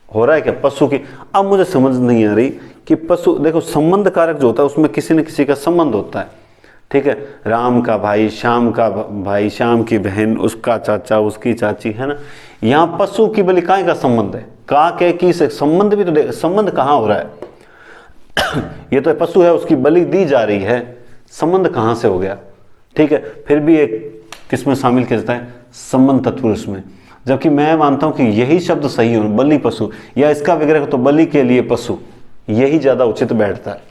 हो रहा है क्या, पशु की। अब मुझे समझ नहीं आ रही कि पशु, देखो संबंध कारक जो होता है उसमें किसी न किसी का संबंध होता है, ठीक है। राम का भाई, श्याम का भाई, श्याम की बहन, उसका चाचा, उसकी चाची, है ना। यहाँ पशु की बलि काय का संबंध है, का के की से संबंध भी तो, संबंध कहाँ हो रहा है ये तो पशु है, उसकी बलि दी जा रही है, संबंध कहाँ से हो गया, ठीक है। फिर भी एक किसमें शामिल किया जाता है, संबंध तत्पुरुष में, जबकि मैं मानता हूं कि यही शब्द सही हो, बलि पशु, या इसका विग्रह तो बलि के लिए पशु, यही ज्यादा उचित बैठता है।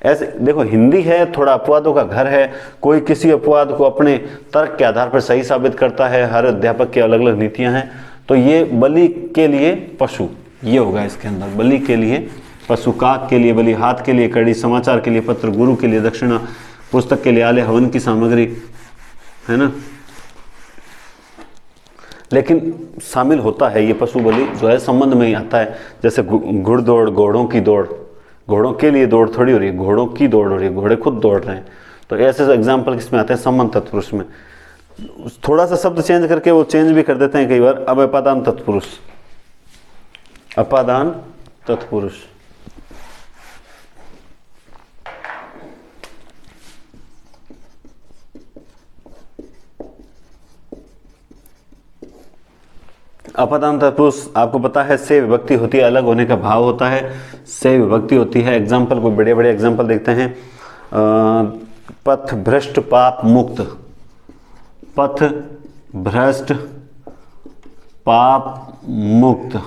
ऐसे देखो, हिंदी है, थोड़ा अपवादों का घर है, कोई किसी अपवाद को अपने तर्क के आधार पर सही साबित करता है, हर अध्यापक की अलग अलग नीतियां हैं। तो ये बलि के लिए पशु, ये होगा इसके अंदर, बलि के लिए पशु, काक के लिए बलि, हाथ के लिए कड़ी, समाचार के लिए पत्र, गुरु के लिए दक्षिणा, पुस्तक के लिए आलय, हवन की सामग्री, है ना। लेकिन शामिल होता है ये पशु बलि जो है, संबंध में ही आता है। जैसे घुड़दौड़, घोड़ों की दौड़, घोड़ों के लिए दौड़ थोड़ी हो रही है, घोड़ों की दौड़ हो रही है, घोड़े खुद दौड़ रहे हैं। तो ऐसे एग्जाम्पल किसमें आते हैं, संबंध तत्पुरुष में। थोड़ा सा शब्द चेंज करके वो चेंज भी कर देते हैं कई बार। अब अपादान तत्पुरुष, अपादान तत्पुरुष, अपादान तत्पुरुष आपको पता है, से विभक्ति होती है, अलग होने का भाव होता है, से विभक्ति होती है। एग्जाम्पल, कोई बड़े बड़े एग्जाम्पल देखते हैं। पथ भ्रष्ट पाप मुक्त, पथ भ्रष्ट पाप मुक्त,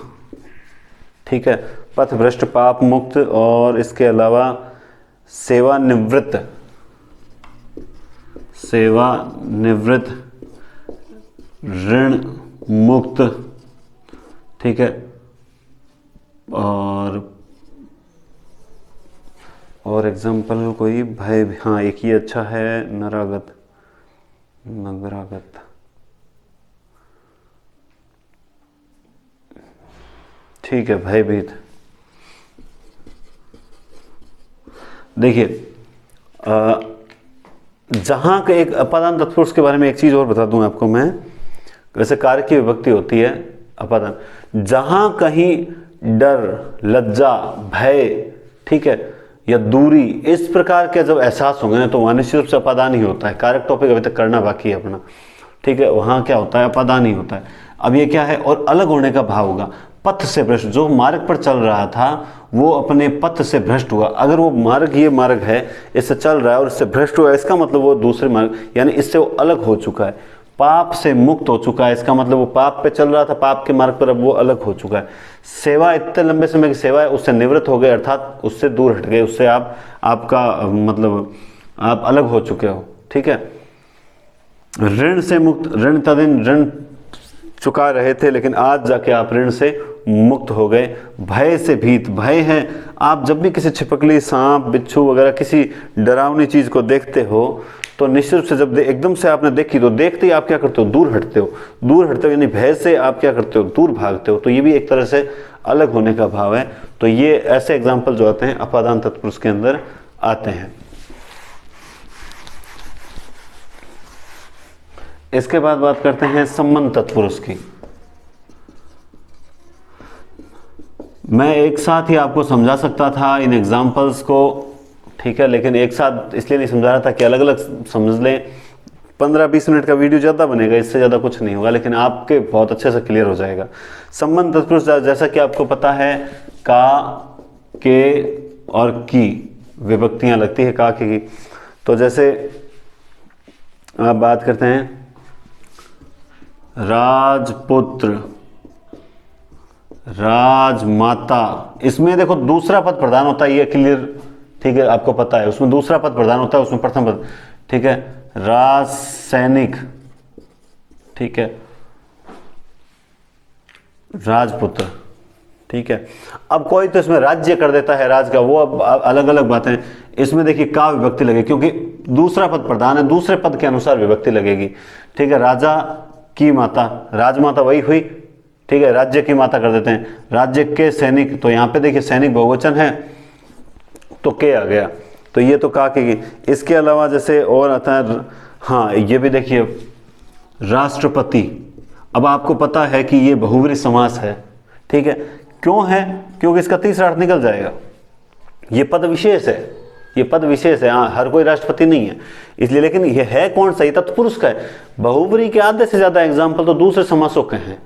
ठीक है, पथ भ्रष्ट पाप मुक्त। और इसके अलावा सेवानिवृत्त, सेवानिवृत्त ऋण मुक्त, ठीक है। और एग्जाम्पल कोई, भय, हाँ एक ही अच्छा है, नरागत, नगरागत, ठीक है, भयभीत। देखिए, जहां का एक अपादान तत्पुरुष के बारे में एक चीज और बता दूं आपको मैं। वैसे कार्य की विभक्ति होती है अपादान, जहां कहीं डर, लज्जा, भय, ठीक है, या दूरी, इस प्रकार के जब एहसास होंगे ना, तो वहां निश्चित रूप से अपादान ही होता है। कारक टॉपिक अभी तक करना बाकी है अपना, ठीक है, वहां क्या होता है, अपादान ही होता है। अब ये क्या है, और अलग होने का भाव होगा। पथ से भ्रष्ट, जो मार्ग पर चल रहा था वो अपने पथ से भ्रष्ट हुआ। अगर वो मार्ग, ये मार्ग है, इससे चल रहा है और इससे भ्रष्ट हुआ, इसका मतलब वो दूसरे मार्ग, यानी इससे वो अलग हो चुका है, पाप से मुक्त हो चुका है। इसका मतलब वो पाप पे चल रहा था, पाप के मार्ग पर, अब वो अलग हो चुका है। सेवा, इतने लंबे समय की सेवा है, उससे निवृत्त हो गए, अर्थात उससे दूर हट गए, उससे आपका मतलब आप अलग हो चुके हो, ठीक है। ऋण से मुक्त, ऋण तदिन ऋण चुका रहे थे, लेकिन आज जाके आप ऋण से मुक्त हो गए। भय से भीत, भय है, आप जब भी किसी छिपकली, सांप, बिच्छू वगैरह किसी डरावनी चीज को देखते हो तो निश्चित रूप से जब एकदम से आपने देखी तो देखते ही आप क्या करते हो, दूर हटते हो। दूर हटते हो यानी भय से आप क्या करते हो, दूर भागते हो। तो ये भी एक तरह से अलग होने का भाव है। तो ये ऐसे एग्जाम्पल जो आते हैं अपादान तत्पुरुष के अंदर आते हैं। इसके बाद बात करते हैं संबंध तत्पुरुष की। मैं एक साथ ही आपको समझा सकता था इन एग्जाम्पल्स को, ठीक है, लेकिन एक साथ इसलिए नहीं समझा रहा था कि अलग अलग समझ लें, 15-20 मिनट का वीडियो ज़्यादा बनेगा, इससे ज़्यादा कुछ नहीं होगा, लेकिन आपके बहुत अच्छे से क्लियर हो जाएगा। संबंध तत्पुरुष जैसा कि आपको पता है का, के और की विभक्तियां लगती है, का की। तो जैसे आप बात करते हैं राजपुत्र, राजमाता, इसमें देखो दूसरा पद प्रधान होता है, ये क्लियर, ठीक है, आपको पता है, उसमें दूसरा पद प्रधान होता है, उसमें प्रथम पद, ठीक है। राज सैनिक, ठीक है, राजपुत्र, ठीक है। अब कोई तो इसमें राज्य कर देता है राज का, वो अब अलग अलग बातें। इसमें देखिए का विभक्ति लगेगी, क्योंकि दूसरा पद प्रधान है, दूसरे पद के अनुसार विभक्ति लगेगी, ठीक है। राजा की माता, राजमाता वही हुई, ठीक है। राज्य की माता कर देते हैं, राज्य के सैनिक, तो यहाँ पे देखिए सैनिक बहुवचन है तो के आ गया, तो ये तो का की। इसके अलावा जैसे और आता है, हाँ ये भी देखिए राष्ट्रपति। अब आपको पता है कि ये बहुव्रीहि समास है, ठीक है। क्यों है? क्योंकि इसका तीसरा अर्थ निकल जाएगा, ये पद विशेष है, ये पद विशेष है, हाँ हर कोई राष्ट्रपति नहीं है इसलिए। लेकिन ये है कौन सा? ये तत्पुरुष का है। बहुव्रीहि के आधे से ज्यादा एग्जाम्पल तो दूसरे समासों के हैं,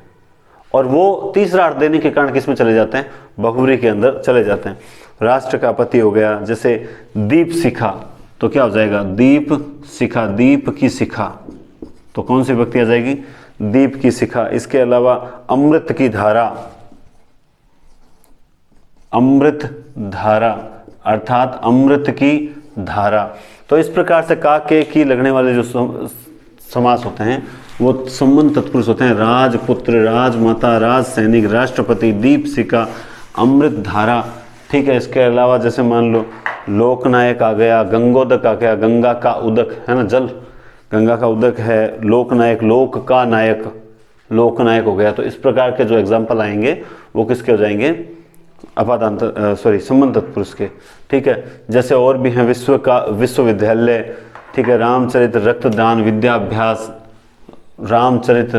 और वो तीसरा अर्थ देने के कारण किस में चले जाते हैं? बहुव्रीहि के अंदर चले जाते हैं। राष्ट्र का पति हो गया, जैसे दीप शिखा, तो क्या हो जाएगा? दीप शिखा, दीप की शिखा, तो कौन सी विभक्ति आ जाएगी? दीप की शिखा। इसके अलावा अमृत की धारा, अमृत धारा अर्थात अमृत की धारा। तो इस प्रकार से का, के, की लगने वाले जो समास होते हैं वो संबंध तत्पुरुष होते हैं। राजपुत्र, राजमाता, राज सैनिक, राष्ट्रपति, दीप शिखा, अमृत धारा, ठीक है। इसके अलावा जैसे मान लो लोकनायक आ गया, गंगोदक आ गया, गंगा का उदक है ना, जल, गंगा का उदक है। लोकनायक, लोक का नायक, लोकनायक हो गया। तो इस प्रकार के जो एग्जाम्पल आएंगे वो किसके हो जाएंगे? अपादान, सॉरी संबंध तत्पुरुष के, ठीक है। जैसे और भी हैं, विश्व का, विश्वविद्यालय, ठीक है। रामचरित, रक्तदान, विद्याभ्यास, रामचरित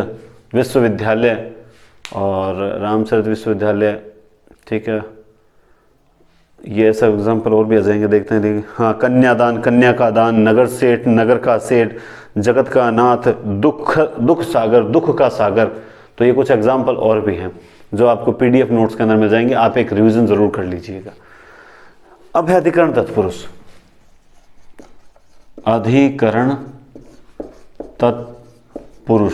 विश्वविद्यालय, और रामचरित विश्वविद्यालय, ठीक है। ये सब एग्जाम्पल और भी आ जाएंगे, देखते हैं। देखिए हाँ, कन्यादान, कन्या का दान, नगर सेठ, नगर का सेठ, जगत का नाथ, दुख, दुख सागर, दुख का सागर। तो ये कुछ एग्जाम्पल और भी हैं जो आपको पीडीएफ नोट्स के अंदर मिल जाएंगे, आप एक रिवीजन जरूर कर लीजिएगा। अब है अधिकरण तत्पुरुष। अधिकरण तत्पुरुष,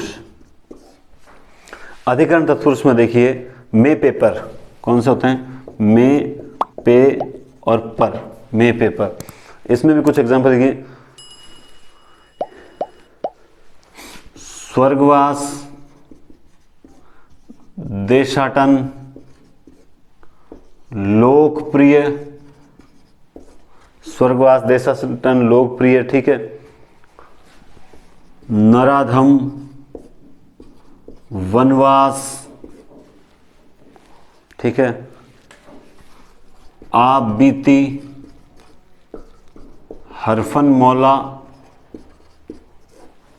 अधिकरण तत्पुरुष में देखिए मे, पेपर, कौन से होते हैं? मे, पे और पर, मे, पेपर। इसमें भी कुछ एग्जांपल देखिए, स्वर्गवास, देशाटन, लोकप्रिय, स्वर्गवास, देशाटन, लोकप्रिय, ठीक है। नराधम, वनवास, ठीक है। आप बीती, हरफन मौला,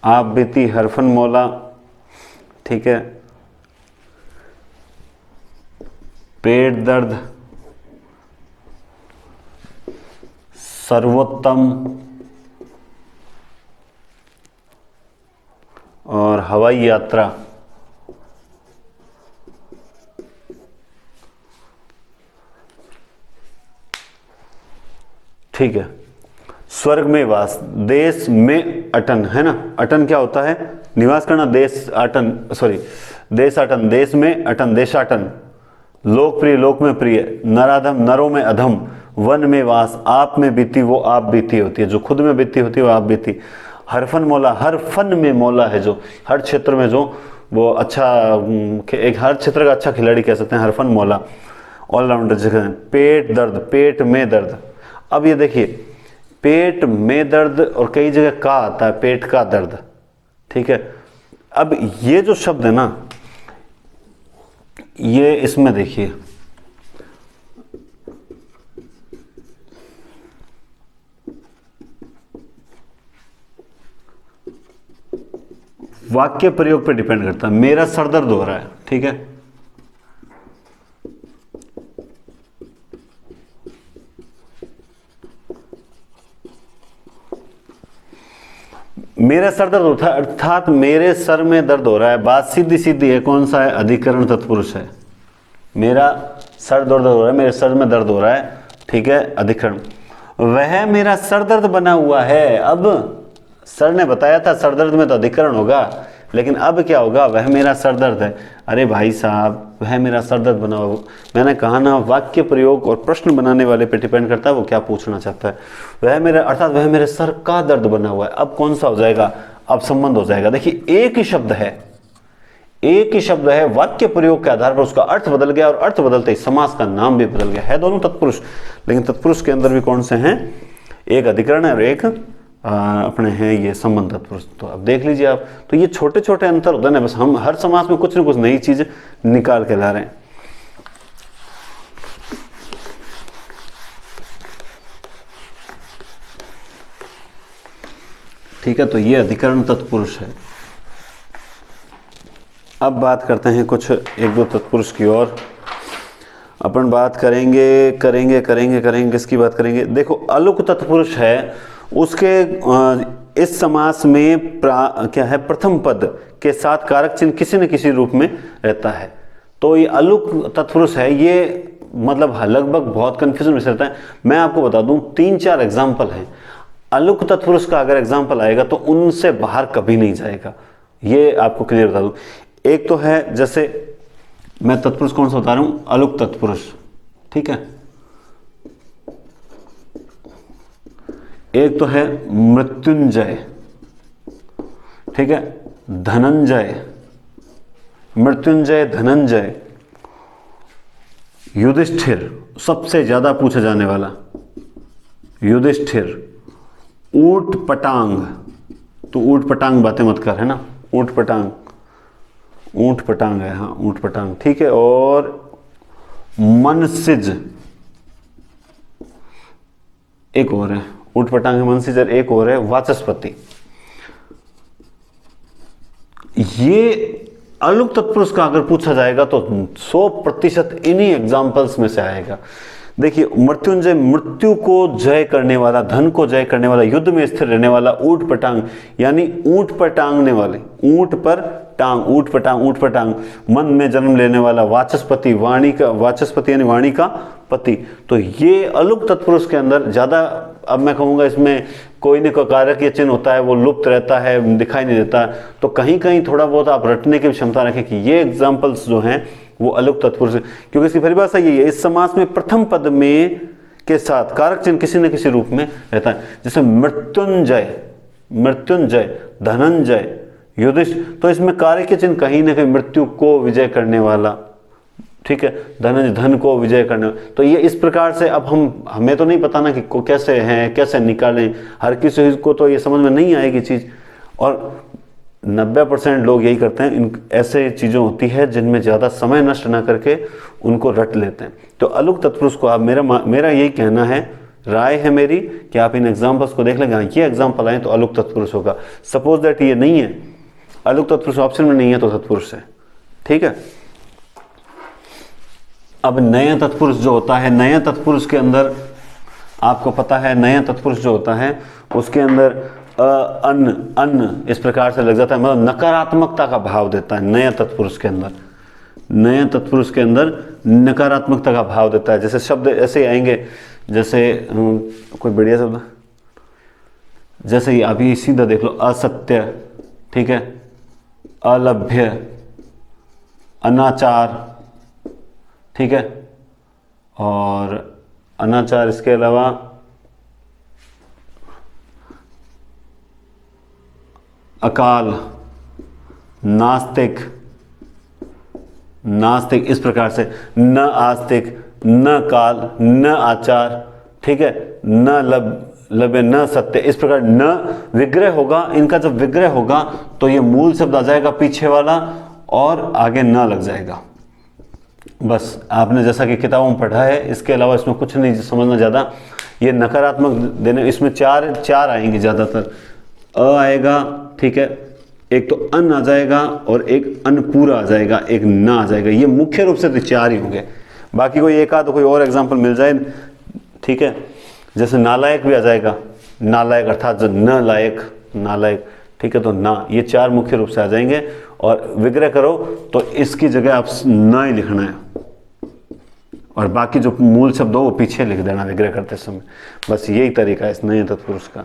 आप बीती, हरफन मौला, ठीक है। पेट दर्द, सर्वोत्तम, और हवाई यात्रा। ठीक है। स्वर्ग में वास, देश में अटन, है ना। अटन क्या होता है? निवास करना। देश आटन, सॉरी देशाटन, देश में अटन, देशाटन। लोकप्रिय, लोक में प्रिय। नराधम, नरों में अधम। वन में वास, आप में बीती, वो आप बीती होती है, जो खुद में बीती होती है वो आप बीती। हरफन मौला, हर फन में मौला है, जो हर क्षेत्र में जो वो अच्छा, एक हर क्षेत्र का अच्छा खिलाड़ी कह सकते हैं, हरफन मौला, ऑलराउंडर जगह। पेट दर्द, पेट में दर्द। अब ये देखिए, पेट में दर्द और कई जगह का आता है, पेट का दर्द, ठीक है। अब ये जो शब्द है ना, ये इसमें देखिए, वाक्य प्रयोग पे डिपेंड करता है। मेरा सर दर्द हो रहा है, ठीक है, मेरा सर दर्द होता है अर्थात मेरे सर में दर्द हो रहा है, बात सीधी सीधी है, कौन सा है? अधिकरण तत्पुरुष है। मेरा सर दर्द हो रहा है, मेरे सर में दर्द हो रहा है, ठीक है, अधिकरण। वह मेरा सर दर्द बना हुआ है। अब सर ने बताया था सर दर्द में तो अधिकरण होगा, लेकिन अब क्या होगा? वह मेरा सर दर्द है। अरे भाई साहब, वह मेरा सर दर्द बना हुआ, मैंने कहा ना, वाक्य प्रयोग और प्रश्न बनाने वाले पे डिपेंड करता है वो क्या पूछना चाहता है। वह मेरा अर्थात वह मेरे सर का दर्द बना हुआ है। अब कौन सा हो जाएगा? अब संबंध हो जाएगा। देखिए एक ही शब्द है, एक ही शब्द है, वाक्य प्रयोग के आधार पर उसका अर्थ बदल गया, और अर्थ बदलते ही समास का नाम भी बदल गया। है दोनों तत्पुरुष, लेकिन तत्पुरुष के अंदर भी कौन से हैं? एक अधिकरण है और एक अपने हैं ये संबंध तत्पुरुष। तो अब देख लीजिए आप, तो ये छोटे छोटे अंतर होते हैं ना, बस हम हर समास में कुछ न कुछ नई चीज निकाल के ला रहे हैं। ठीक है, तो ये अधिकरण तत्पुरुष है। अब बात करते हैं कुछ एक दो तत्पुरुष की और। अपन बात करेंगे किसकी बात करेंगे? देखो अलुक तत्पुरुष है, उसके इस समास में क्या है? प्रथम पद के साथ कारक चिन्ह किसी न किसी रूप में रहता है। तो ये अलुक तत्पुरुष है, ये मतलब लगभग बहुत कंफ्यूजन में रहता है। मैं आपको बता दूं 3-4 एग्जाम्पल हैं। अलुक तत्पुरुष का अगर एग्जाम्पल आएगा तो उनसे बाहर कभी नहीं जाएगा, ये आपको क्लियर बता दूं। एक तो है, जैसे मैं तत्पुरुष कौन सा बता रहा हूं? अलुक तत्पुरुष, ठीक है। एक तो है मृत्युंजय, ठीक है, धनंजय, मृत्युंजय, धनंजय, युधिष्ठिर, सबसे ज्यादा पूछा जाने वाला युधिष्ठिर, ऊट पटांग, तो ऊट पटांग बातें मत कर, है ना, ऊट पटांग, ऊंट पटांग है, हाँ ऊंट पटांग, ठीक है। और मनसिज, एक और है, ऊंट पटांग है, मनसिज, एक और है वाचस्पति। ये अलुक तत्पुरुष का अगर पूछा जाएगा तो 100% इन्हीं एग्जाम्पल्स में से आएगा। देखिए मृत्युंजय, मृत्यु को जय करने वाला, धन को जय करने वाला, युद्ध में स्थिर रहने वाला, ऊंट पटांग यानी ऊंट पर टांगने वाले, ऊंट पर टांग, ऊंट पटांग, ऊंट पटांग, मन में जन्म लेने वाला, वाचस्पति, वाणी का, वाचस्पति यानी वाणी का पति। तो ये अलुक तत्पुरुष के अंदर ज्यादा, अब मैं कहूंगा इसमें कोई न कोई कारक या चिन्ह होता है, वो लुप्त रहता है, दिखाई नहीं देता। तो कहीं कहीं थोड़ा बहुत आप रटने की क्षमता रखें कि ये एग्जाम्पल्स जो हैं वो अलुक तत्पुरुष, क्योंकि इसकी परिभाषा यही है, इस समास में प्रथम पद में के साथ कारक चिन्ह किसी न किसी रूप में रहता है। जैसे मृत्युंजय, मृत्युंजय, धनंजय, युधिष्ठिर, तो इसमें कारक के चिन्ह कहीं ना कहीं मृत्यु को विजय करने वाला, ठीक है, धनंजय, धन को विजय करने। तो ये इस प्रकार से, अब हमें तो नहीं पता ना कि कैसे हैं, कैसे निकालें, हर किसी को तो ये समझ में नहीं आएगी चीज, और 90% लोग यही करते हैं। इन ऐसे चीज़ें होती है जिनमें ज़्यादा समय नष्ट ना करके उनको रट लेते हैं। तो अलुक तत्पुरुष को आप, मेरा यही कहना है, राय है मेरी कि आप इन एग्जाम्पल्स को देख लेंगे, ये एग्जाम्पल आए तो अलुक तत्पुरुष होगा। सपोज दैट ये नहीं है, अलुक तत्पुरुष ऑप्शन में नहीं है तो तत्पुरुष है, ठीक है। अब नया तत्पुरुष जो होता है, नया तत्पुरुष के अंदर आपको पता है, नया तत्पुरुष जो होता है उसके अंदर अन्न, अन्न इस प्रकार से लग जाता है, मतलब नकारात्मकता का भाव देता है नया तत्पुरुष के अंदर, नया तत्पुरुष के अंदर नकारात्मकता का भाव देता है। जैसे शब्द ऐसे आएंगे, जैसे कोई बढ़िया शब्द, जैसे ही अभी सीधा देख लो, असत्य, ठीक है, अलभ्य, अनाचार, ठीक है, और अनाचार, इसके अलावा अकाल, नास्तिक, नास्तिक, इस प्रकार से न आस्तिक, न काल, न आचार, ठीक है, न लभ्य, न सत्य, इस प्रकार न विग्रह होगा। इनका जब विग्रह होगा तो ये मूल शब्द आ जाएगा पीछे वाला और आगे न लग जाएगा। बस आपने जैसा कि किताबों में पढ़ा है, इसके अलावा इसमें कुछ नहीं समझना ज़्यादा। ये नकारात्मक देने, इसमें चार आएंगे ज़्यादातर, अ आएगा, ठीक है, एक तो अन आ जाएगा और एक अन पूरा आ जाएगा, एक ना आ जाएगा। ये मुख्य रूप से तो 4 ही होंगे, बाकी कोई एक आध कोई और एग्जांपल मिल जाए, ठीक है। जैसे नालायक भी आ जाएगा, नालायक अर्थात जो न लायक, नालायक, ठीक है, तो ना, ये 4 मुख्य रूप से आ जाएंगे। और विग्रह करो तो इसकी जगह आप न ही लिखना है, और बाकी जो मूल शब्द हो वो पीछे लिख देना विग्रह करते समय। बस यही तरीका है इस नए तत्पुरुष का।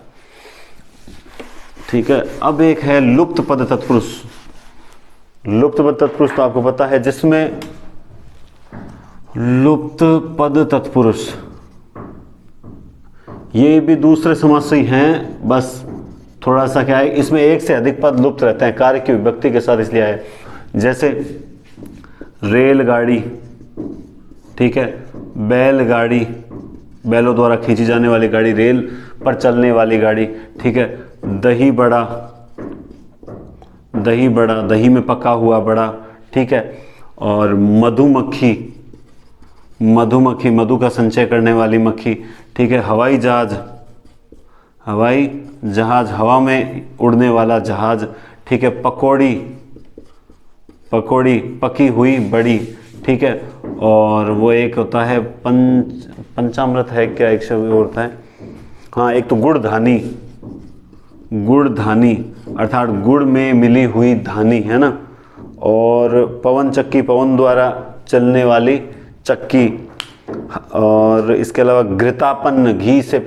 ठीक है, अब एक है लुप्त पद तत्पुरुष। लुप्त पद तत्पुरुष तो आपको पता है, जिसमें लुप्त पद तत्पुरुष ये भी दूसरे समास से ही हैं, बस थोड़ा सा क्या है, इसमें एक से अधिक पद लुप्त रहते हैं कार्य की विभक्ति के साथ, इसलिए आए। जैसे रेलगाड़ी, ठीक है, बैलगाड़ी, बैलों द्वारा खींची जाने वाली गाड़ी, रेल पर चलने वाली गाड़ी, ठीक है। दही बड़ा, दही बड़ा, दही में पका हुआ बड़ा, ठीक है। और मधुमक्खी, मधुमक्खी, मधु का संचय करने वाली मक्खी, ठीक है। हवाई जहाज, हवाई जहाज, हवा में उड़ने वाला जहाज, ठीक है। पकौड़ी, पकौड़ी, पकी हुई बड़ी, ठीक है। और वो एक होता है पंचामृत है क्या, एक शब्द और होता है, हाँ, एक तो गुड़धानी, गुड़धानी अर्थात गुड़ में मिली हुई धानी, है ना। और पवन चक्की, पवन द्वारा चलने वाली चक्की। और इसके अलावा घृतापन, घी से,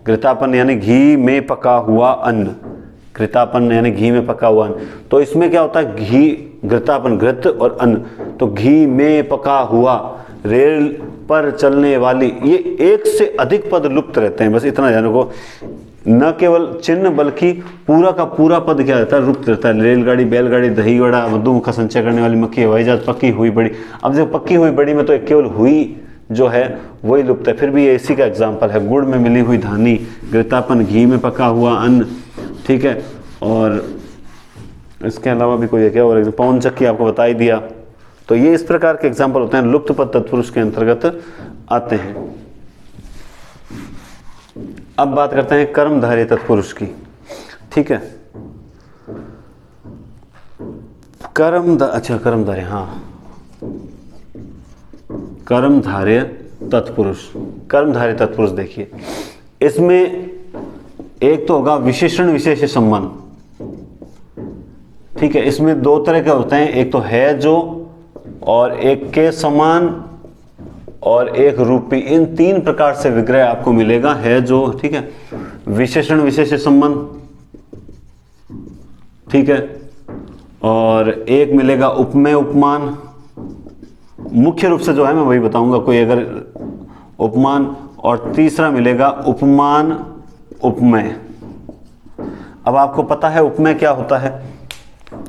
घृतापन यानी घी में पका हुआ अन्न, घृतापन यानी घी में पका हुआ अन्न। तो इसमें क्या होता है, घी, घृतापन, घृत और अन्न, तो घी में पका हुआ, रेल पर चलने वाली, ये एक से अधिक पद लुप्त रहते हैं। बस इतना ध्यान रखो, न केवल चिन्ह बल्कि पूरा का पूरा पद क्या रहता है, लुप्त रहता है। रेलगाड़ी, बैलगाड़ी, दही बड़ा, मधुमक्खी संचय करने वाली मक्खी, हवाई जहाज, पकी हुई बड़ी। अब जो पकी हुई बड़ी में तो केवल हुई जो है वही लुप्त है, फिर भी ये इसी का एग्जाम्पल है। गुड़ में मिली हुई धानी, घृतापन, घी में पका हुआ अन्न, ठीक है। और इसके अलावा भी कोई है क्या, और पवन चक्की आपको बता ही दिया। तो ये इस प्रकार के एग्जाम्पल होते हैं, लुप्त पद तत्पुरुष के अंतर्गत आते हैं। अब बात करते हैं कर्मधारय तत्पुरुष की, ठीक है। कर्मधारय, हाँ, कर्मधारय तत्पुरुष। कर्मधारय तत्पुरुष देखिए, इसमें एक तो होगा विशेषण विशेष संबंध, ठीक है। इसमें 2 तरह के होते हैं, एक तो है जो, और एक के समान, और एक रूपी। इन 3 प्रकार से विग्रह आपको मिलेगा, है जो, ठीक है। विशेषण विशेष संबंध, ठीक है। और एक मिलेगा उपमेय उपमान। मुख्य रूप से जो है मैं वही बताऊंगा, कोई अगर उपमान। और तीसरा मिलेगा उपमान उपमेय। अब आपको पता है उपमेय क्या होता है,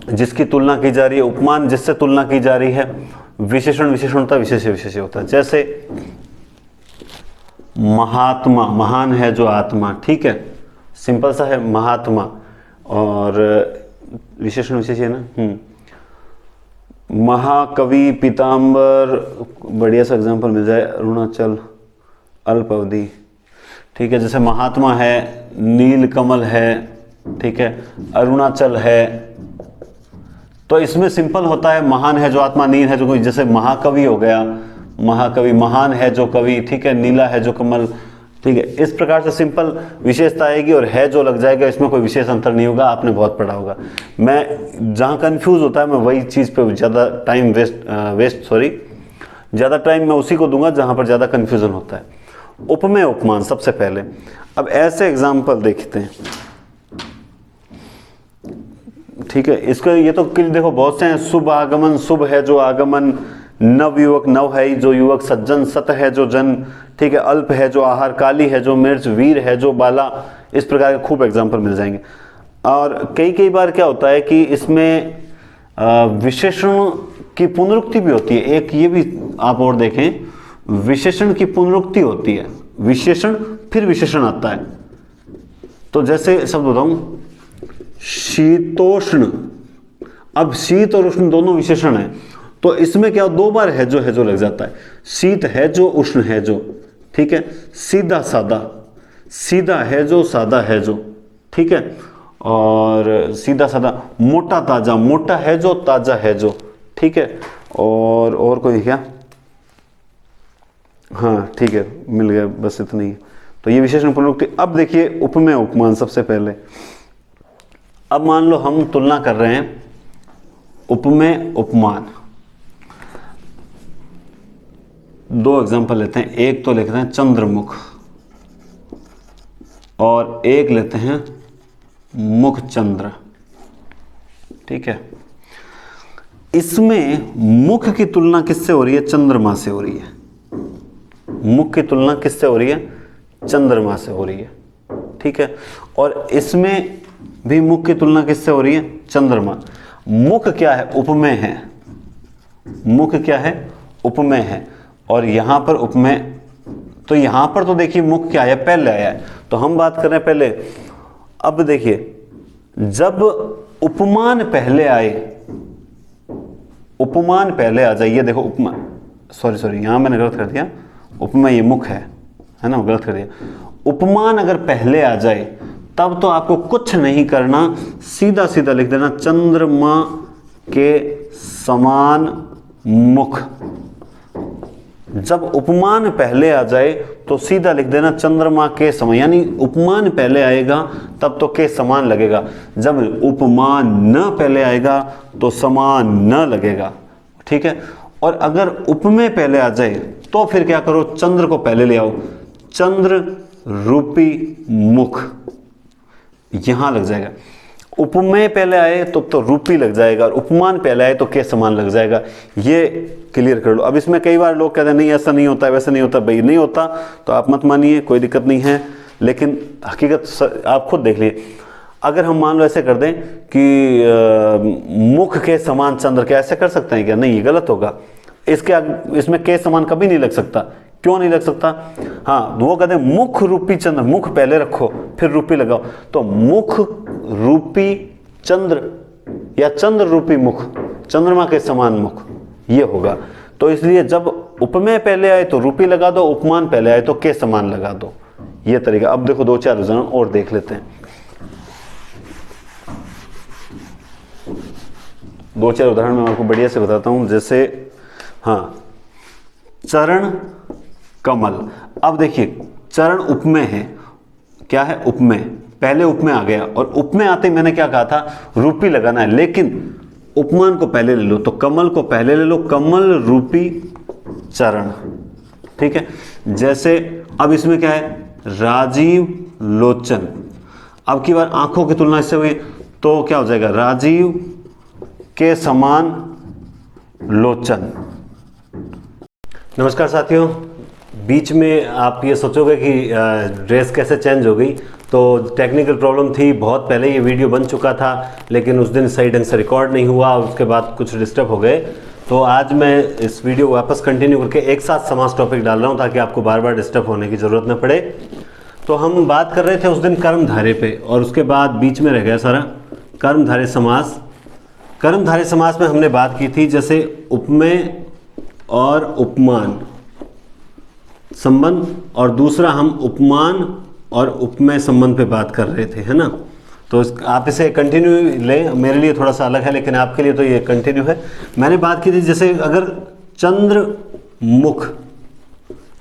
जिसकी तुलना की जा रही है। उपमान जिससे तुलना की जा रही है। विशेषण विशेषण होता है, विशेष विशेष होता है। जैसे महात्मा, महान है जो आत्मा, ठीक है, सिंपल सा है महात्मा। और विशेषण विशेष है ना, महाकवि पीताम्बर, बढ़िया सा एग्जांपल मिल जाए, अरुणाचल, अल्प अवधि, ठीक है। जैसे महात्मा है, नीलकमल है, ठीक है, अरुणाचल है। तो इसमें सिंपल होता है, महान है जो आत्मा, नील है जो कोई, जैसे महाकवि हो गया, महाकवि, महान है जो कवि, ठीक है, नीला है जो कमल, ठीक है। इस प्रकार से सिंपल विशेषता आएगी, और है जो लग जाएगा, इसमें कोई विशेष अंतर नहीं होगा, आपने बहुत पढ़ा होगा। मैं जहाँ कंफ्यूज होता है मैं वही चीज़ पे ज़्यादा टाइम ज़्यादा टाइम मैं उसी को दूंगा जहाँ पर ज़्यादा कन्फ्यूजन होता है। उपमेय उपमान सबसे पहले। अब ऐसे एग्जाम्पल देखते हैं, ठीक है। इसका ये तो देखो बहुत से हैं। शुभ आगमन, शुभ है जो आगमन। नव युवक, नव है जो युवक। सज्जन, सत है जो जन, ठीक है। अल्प है जो आहार। काली है जो मिर्च। वीर है जो बाला। इस प्रकार के खूब एग्जाम्पल मिल जाएंगे। और कई बार क्या होता है कि इसमें विशेषण की पुनरुक्ति भी होती है। एक ये भी आप और देखें, विशेषण की पुनरुक्ति होती है। विशेषण फिर विशेषण आता है। तो जैसे शब्द बताऊं, शीतोष्ण। अब शीत और उष्ण दोनों विशेषण है, तो इसमें क्या 2 बार है जो लग जाता है। शीत है जो, उष्ण है जो, ठीक है। सीधा सादा, सीधा है जो, सादा है जो, ठीक है। और सीधा सादा। मोटा ताजा, मोटा है जो, ताजा है जो, ठीक है। और कोई क्या, हाँ ठीक है, मिल गया, बस इतना ही। तो ये विशेषण पुनरुक्ति। अब देखिए उपमेय उपमान सबसे पहले। अब मान लो हम तुलना कर रहे हैं उपमेय उपमान। दो एग्जांपल लेते हैं, एक तो लिखते हैं चंद्रमुख और एक लेते हैं मुखचंद्र। ठीक है, इसमें मुख की तुलना किससे हो रही है? चंद्रमा से हो रही है। मुख की तुलना किससे हो रही है? चंद्रमा से हो रही है। ठीक है, और इसमें भी मुख की तुलना किससे हो रही है? चंद्रमा। मुख क्या है? उपमेय है। मुख क्या है? उपमेय है। और यहां पर उपमेय, तो यहां पर तो देखिए मुख क्या है? पहले आया है, तो हम बात कर रहे हैं पहले। अब देखिए, जब उपमान पहले आए, उपमान पहले आ जाए, ये देखो उपमान, सॉरी यहां मैंने गलत कर दिया, उपमेय ये मुख है ना, गलत कर दिया। उपमान अगर पहले आ जाए तब तो आपको कुछ नहीं करना, सीधा सीधा लिख देना चंद्रमा के समान मुख। जब उपमान पहले आ जाए तो सीधा लिख देना चंद्रमा के समान, यानी उपमान पहले आएगा तब तो के समान लगेगा। जब उपमान न पहले आएगा तो समान न लगेगा। ठीक है, और अगर उपमेय पहले आ जाए तो फिर क्या करो? चंद्र को पहले ले आओ, चंद्र रूपी मुख यहां लग जाएगा। उपमेय पहले आए तो रूपी लग जाएगा, और उपमान पहले आए तो के समान लग जाएगा। ये क्लियर कर लो। अब इसमें कई बार लोग कहते हैं नहीं ऐसा नहीं होता, वैसा नहीं होता। भाई नहीं होता तो आप मत मानिए, कोई दिक्कत नहीं है, लेकिन हकीकत आप खुद देख लीजिए। अगर हम मान लो ऐसे कर दें कि मुख के समान चंद्र, क्या ऐसे कर सकते हैं क्या? नहीं, ये गलत होगा। इसमें के समान कभी नहीं लग सकता। क्यों नहीं लग सकता? हाँ, वो कहते हैं मुख रूपी चंद्र, मुख पहले रखो फिर रूपी लगाओ, तो मुख रूपी चंद्र या चंद्र रूपी मुख, चंद्रमा के समान मुख, ये होगा। तो इसलिए जब उपमेय पहले आए तो रूपी लगा दो, उपमान पहले आए तो के समान लगा दो, ये तरीका। अब देखो दो चार उदाहरण और देख लेते हैं। दो चार उदाहरण मैं आपको बढ़िया से बताता हूं। जैसे हाँ, चरण कमल। अब देखिए चरण उपमेय है। क्या है? उपमेय। पहले उपमेय आ गया, और उपमेय आते मैंने क्या कहा था? रूपी लगाना है, लेकिन उपमान को पहले ले लो, तो कमल को पहले ले लो, कमल रूपी चरण। ठीक है, जैसे अब इसमें क्या है? राजीव लोचन। अब की बार आंखों की तुलना इससे हुई तो क्या हो जाएगा? राजीव के समान लोचन। नमस्कार साथियों, बीच में आप ये सोचोगे कि ड्रेस कैसे चेंज हो गई, तो टेक्निकल प्रॉब्लम थी। बहुत पहले ये वीडियो बन चुका था, लेकिन उस दिन सही ढंग से रिकॉर्ड नहीं हुआ, उसके बाद कुछ डिस्टर्ब हो गए। तो आज मैं इस वीडियो वापस कंटिन्यू करके एक साथ समास टॉपिक डाल रहा हूँ, ताकि आपको बार बार डिस्टर्ब होने की ज़रूरत न पड़े। तो हम बात कर रहे थे उस दिन कर्मधारय पे, और उसके बाद बीच में रह गया सारा कर्मधारय समास। कर्मधारय समास में हमने बात की थी जैसे उपमेय और उपमान संबंध, और दूसरा हम उपमान और उपमेय संबंध पे बात कर रहे थे, है ना। तो आप इसे कंटिन्यू लें, मेरे लिए थोड़ा सा अलग है, लेकिन आपके लिए तो ये कंटिन्यू है। मैंने बात की थी जैसे अगर चंद्र मुख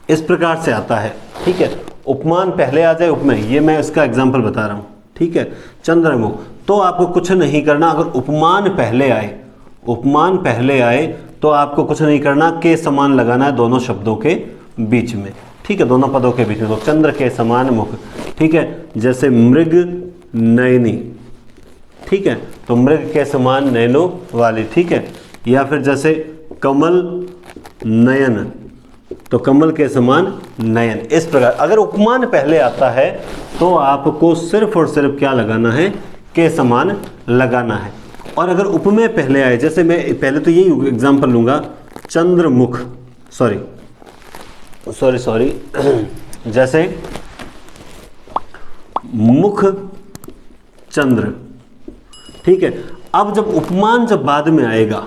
इस प्रकार से आता है, ठीक है, उपमान पहले आ जाए उपमेय, ये मैं इसका एग्जाम्पल बता रहा हूँ, ठीक है, चंद्रमुख, तो आपको कुछ नहीं करना। अगर उपमान पहले आए, उपमान पहले आए तो आपको कुछ नहीं करना, के समान लगाना है दोनों शब्दों के बीच में, ठीक है, दोनों पदों के बीच में। तो चंद्र के समान मुख, ठीक है, जैसे मृग नयनी, ठीक है, तो मृग के समान नयनों वाली, ठीक है, या फिर जैसे कमल नयन, तो कमल के समान नयन। इस प्रकार अगर उपमान पहले आता है तो आपको सिर्फ और सिर्फ क्या लगाना है, के समान लगाना है। और अगर उपमेय पहले आए, जैसे मैं पहले तो यही एग्जांपल लूंगा, चंद्रमुख, सॉरी जैसे मुख चंद्र, ठीक है। अब जब उपमान जब बाद में आएगा,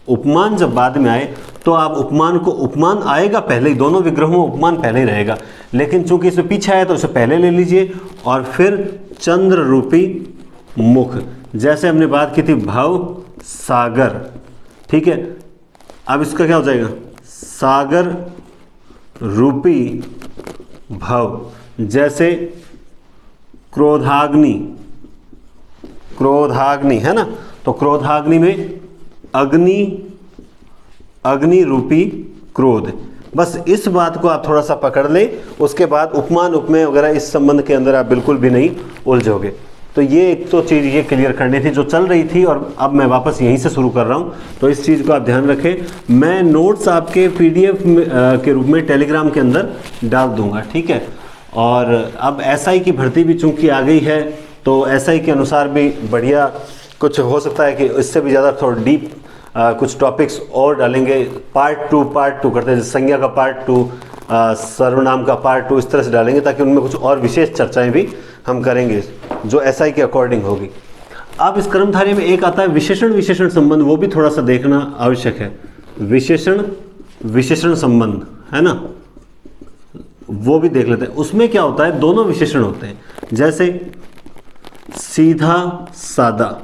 उपमान जब बाद में आए तो आप उपमान को, उपमान आएगा पहले ही, दोनों विग्रहों में उपमान पहले ही रहेगा, लेकिन चूंकि इसमें पीछे आया तो इसे पहले ले लीजिए, और फिर चंद्र रूपी मुख, जैसे हमने बात की थी भव सागर, ठीक है। अब इसका क्या हो जाएगा, सागर रूपी भव, जैसे क्रोधाग्नि, क्रोधाग्नि, है ना। तो क्रोधाग्नि में अग्नि, अग्नि रूपी क्रोध, बस इस बात को आप थोड़ा सा पकड़ ले। उसके बाद उपमान उपमेय वगैरह इस संबंध के अंदर आप बिल्कुल भी नहीं उलझोगे। तो ये एक तो चीज़ ये क्लियर करनी थी जो चल रही थी, और अब मैं वापस यहीं से शुरू कर रहा हूँ। तो इस चीज़ को आप ध्यान रखें। मैं नोट्स आपके PDF के रूप में टेलीग्राम के अंदर डाल दूंगा, ठीक है। और अब SI की भर्ती भी चूंकि आ गई है, तो SI के अनुसार भी बढ़िया कुछ हो सकता है कि इससे भी ज़्यादा थोड़ा डीप कुछ टॉपिक्स और डालेंगे। पार्ट टू करते हैं, संज्ञा का पार्ट 2, सर्वनाम का पार्ट 2, इस तरह से डालेंगे ताकि उनमें कुछ और विशेष चर्चाएं भी हम करेंगे जो SI के अकॉर्डिंग होगी। अब इस कर्मधारय में एक आता है विशेषण विशेषण संबंध, वो भी थोड़ा सा देखना आवश्यक है। विशेषण विशेषण संबंध, है ना, वो भी देख लेते हैं। उसमें क्या होता है, दोनों विशेषण होते हैं, जैसे सीधा सादा,